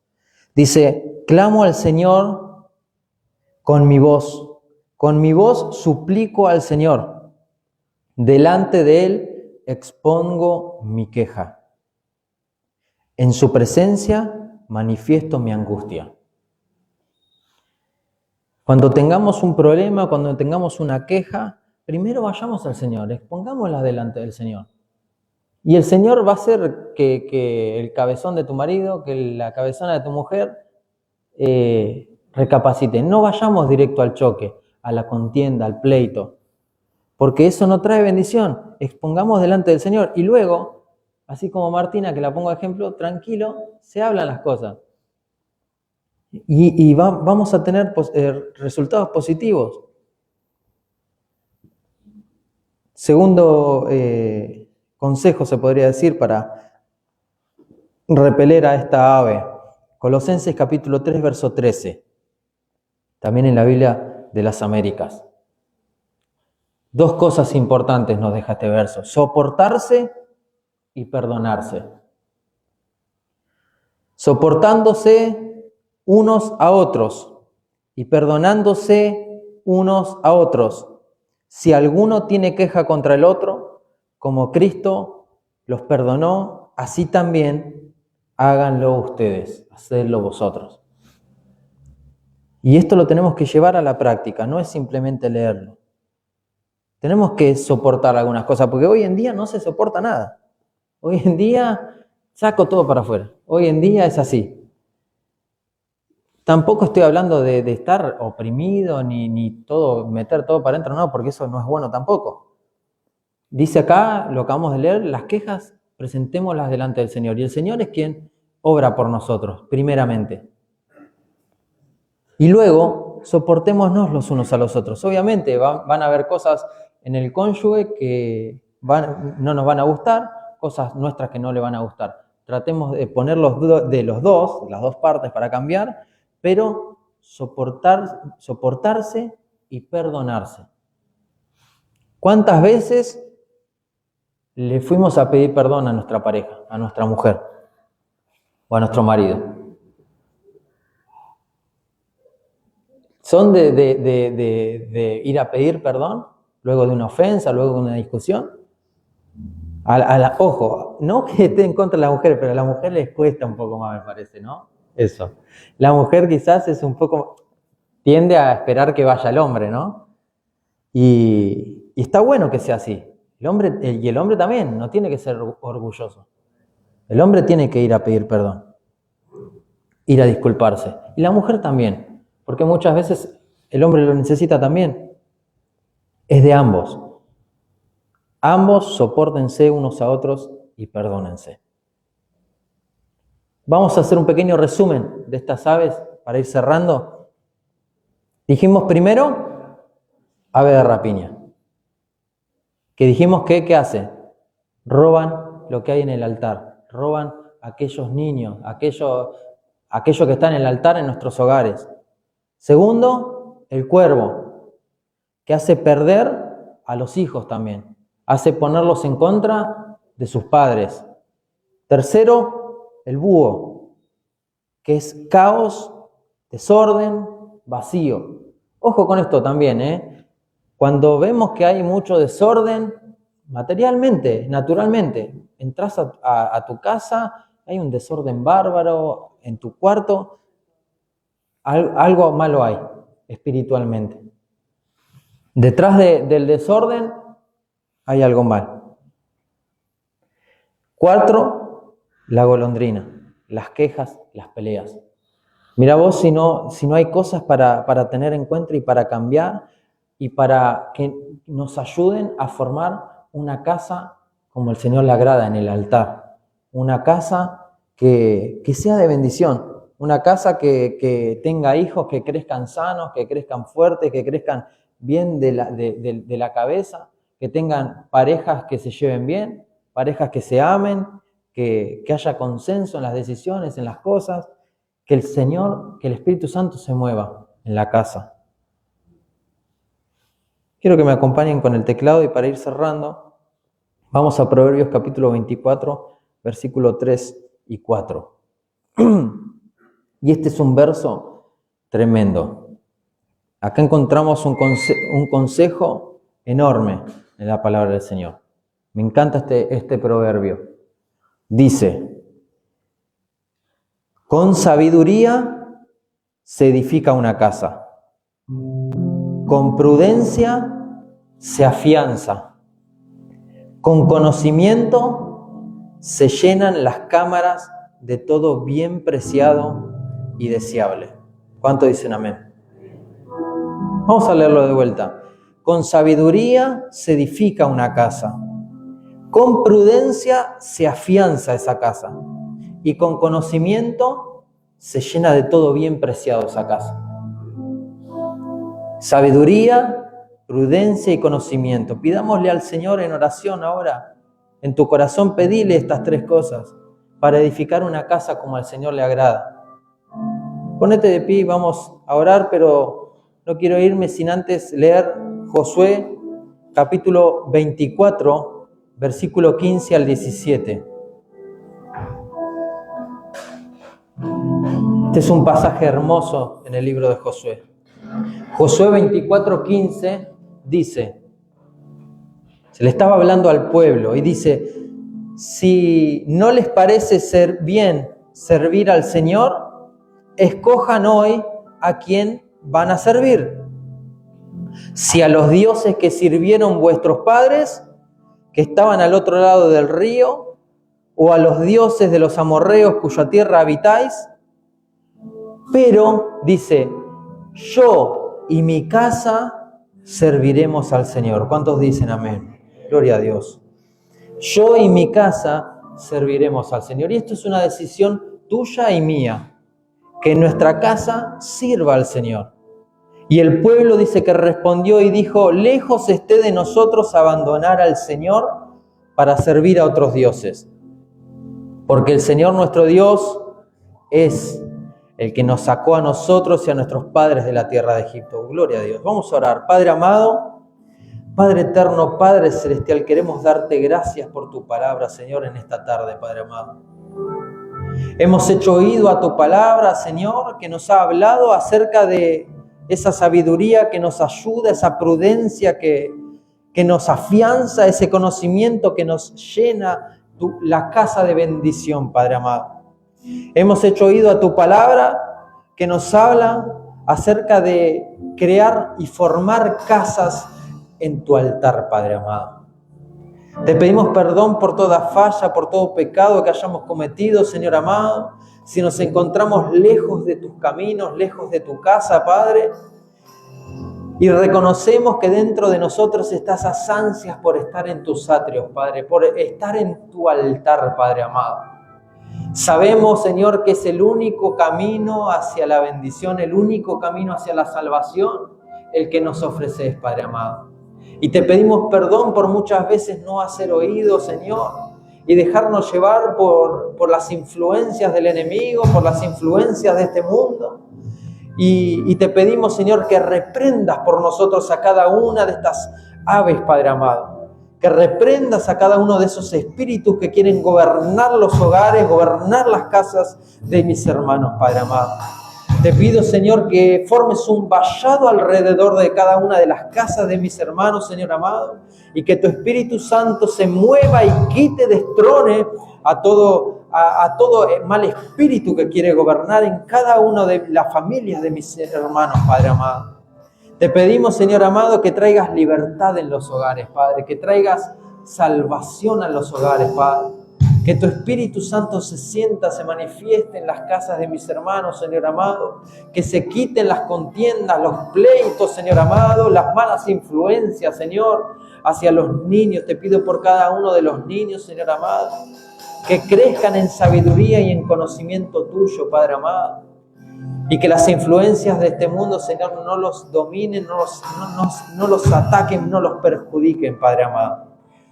[SPEAKER 1] Dice, clamo al Señor con mi voz suplico al Señor. Delante de Él expongo mi queja. En su presencia manifiesto mi angustia. Cuando tengamos un problema, cuando tengamos una queja, primero vayamos al Señor, expongámosla delante del Señor. Y el Señor va a hacer que el cabezón de tu marido, que la cabezona de tu mujer recapacite. No vayamos directo al choque, a la contienda, al pleito, porque eso no trae bendición. Expongamos delante del Señor y luego, así como Martina, que la pongo de ejemplo, tranquilo, se hablan las cosas. Y vamos a tener resultados positivos. Segundo consejo se podría decir para repeler a esta ave. Colosenses capítulo 3, verso 13. También en la Biblia de las Américas. Dos cosas importantes nos deja este verso. Soportarse y perdonarse. Soportándose unos a otros y perdonándose unos a otros. Si alguno tiene queja contra el otro, como Cristo los perdonó, así también háganlo ustedes, hacedlo vosotros. Y esto lo tenemos que llevar a la práctica, no es simplemente leerlo. Tenemos que soportar algunas cosas, porque hoy en día no se soporta nada. Hoy en día saco todo para afuera. Hoy en día es así. Tampoco estoy hablando de estar oprimido ni meter todo para adentro, no, porque eso no es bueno tampoco. Dice acá, lo acabamos de leer, las quejas presentémoslas delante del Señor. Y el Señor es quien obra por nosotros, primeramente. Y luego, soportémonos los unos a los otros. Obviamente van a haber cosas en el cónyuge que no nos van a gustar, cosas nuestras que no le van a gustar. Tratemos de ponerlos de las dos partes para cambiar, pero soportarse y perdonarse. ¿Cuántas veces le fuimos a pedir perdón a nuestra pareja, a nuestra mujer o a nuestro marido? ¿Son de ir a pedir perdón luego de una ofensa, luego de una discusión? Ojo, no que esté en contra de la mujer, pero a la mujer les cuesta un poco más, me parece, ¿no? Eso. La mujer quizás tiende a esperar que vaya el hombre, ¿no? Y está bueno que sea así. El hombre también no tiene que ser orgulloso. El hombre tiene que ir a pedir perdón, ir a disculparse. Y la mujer también, porque muchas veces el hombre lo necesita también. Es de ambos. Ambos sopórtense unos a otros y perdónense. Vamos a hacer un pequeño resumen de estas aves para ir cerrando. Dijimos primero, ave de rapiña. Que dijimos que, ¿qué hace? Roban lo que hay en el altar. Roban a aquellos niños, aquello que está en el altar en nuestros hogares. Segundo, el cuervo, que hace perder a los hijos también. Hace ponerlos en contra de sus padres. Tercero, el búho, que es caos, desorden, vacío. Ojo con esto también, Cuando vemos que hay mucho desorden, materialmente, naturalmente, entras a tu casa, hay un desorden bárbaro en tu cuarto, algo malo hay espiritualmente. Detrás del desorden hay algo mal. 4, la golondrina, las quejas, las peleas. Mira vos si no hay cosas para tener en cuenta y para cambiar y para que nos ayuden a formar una casa como el Señor le agrada en el altar. Una casa que sea de bendición. Una casa que tenga hijos que crezcan sanos, que crezcan fuertes, que crezcan bien de la cabeza, que tengan parejas que se lleven bien, parejas que se amen, que haya consenso en las decisiones, en las cosas, que el Señor, que el Espíritu Santo se mueva en la casa. Quiero que me acompañen con el teclado y para ir cerrando, vamos a Proverbios capítulo 24, versículo 3 y 4. Y este es un verso tremendo. Acá encontramos un consejo enorme en la palabra del Señor. Me encanta este proverbio. Dice: con sabiduría se edifica una casa, con prudencia se afianza, con conocimiento se llenan las cámaras de todo bien preciado y deseable. ¿Cuánto dicen amén? Vamos a leerlo de vuelta. Con sabiduría se edifica una casa, con prudencia se afianza esa casa y con conocimiento se llena de todo bien preciado esa casa. Sabiduría, prudencia y conocimiento. Pidámosle al Señor en oración ahora. En tu corazón pedile estas 3 cosas para edificar una casa como al Señor le agrada. Ponete de pie y vamos a orar, pero no quiero irme sin antes leer Josué capítulo 24, versículo 15 al 17. Este es un pasaje hermoso en el libro de Josué. Josué 24:15 dice, se le estaba hablando al pueblo y dice: si no les parece ser bien servir al Señor, escojan hoy a quién van a servir. Si a los dioses que sirvieron vuestros padres, que estaban al otro lado del río, o a los dioses de los amorreos cuya tierra habitáis. Pero, dice, yo y mi casa serviremos al Señor. ¿Cuántos dicen amén? Gloria a Dios. Yo y mi casa serviremos al Señor. Y esto es una decisión tuya y mía, que nuestra casa sirva al Señor. Y el pueblo dice que respondió y dijo: lejos esté de nosotros abandonar al Señor para servir a otros dioses. Porque el Señor nuestro Dios es el que nos sacó a nosotros y a nuestros padres de la tierra de Egipto. Gloria a Dios. Vamos a orar. Padre amado, Padre eterno, Padre celestial, queremos darte gracias por tu palabra, Señor, en esta tarde, Padre amado. Hemos hecho oído a tu palabra, Señor, que nos ha hablado acerca de esa sabiduría que nos ayuda, esa prudencia que nos afianza, ese conocimiento que nos llena la casa de bendición, Padre amado. Hemos hecho oído a tu palabra que nos habla acerca de crear y formar casas en tu altar, Padre amado. Te pedimos perdón por toda falla, por todo pecado que hayamos cometido, Señor amado. Si nos encontramos lejos de tus caminos, lejos de tu casa, Padre, y reconocemos que dentro de nosotros están esas ansias por estar en tus atrios, Padre, por estar en tu altar, Padre amado. Sabemos, Señor, que es el único camino hacia la bendición, el único camino hacia la salvación, el que nos ofreces, Padre amado. Y te pedimos perdón por muchas veces no hacer oído, Señor, y dejarnos llevar por las influencias del enemigo, por las influencias de este mundo. Y te pedimos, Señor, que reprendas por nosotros a cada una de estas aves, Padre amado. Que reprendas a cada uno de esos espíritus que quieren gobernar los hogares, gobernar las casas de mis hermanos, Padre amado. Te pido, Señor, que formes un vallado alrededor de cada una de las casas de mis hermanos, Señor amado, y que tu Espíritu Santo se mueva y quite, destrone a todo mal espíritu que quiere gobernar en cada una de las familias de mis hermanos, Padre amado. Te pedimos, Señor amado, que traigas libertad en los hogares, Padre, que traigas salvación a los hogares, Padre. Que tu Espíritu Santo se sienta, se manifieste en las casas de mis hermanos, Señor amado. Que se quiten las contiendas, los pleitos, Señor amado, las malas influencias, Señor, hacia los niños. Te pido por cada uno de los niños, Señor amado, que crezcan en sabiduría y en conocimiento tuyo, Padre amado. Y que las influencias de este mundo, Señor, no los dominen, no los ataquen, no los perjudiquen, Padre amado.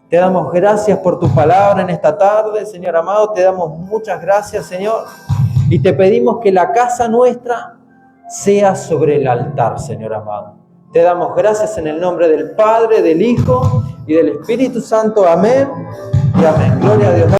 [SPEAKER 1] Te damos gracias por tu palabra en esta tarde, Señor amado. Te damos muchas gracias, Señor. Y te pedimos que la casa nuestra sea sobre el altar, Señor amado. Te damos gracias en el nombre del Padre, del Hijo y del Espíritu Santo. Amén y amén. Gloria a Dios.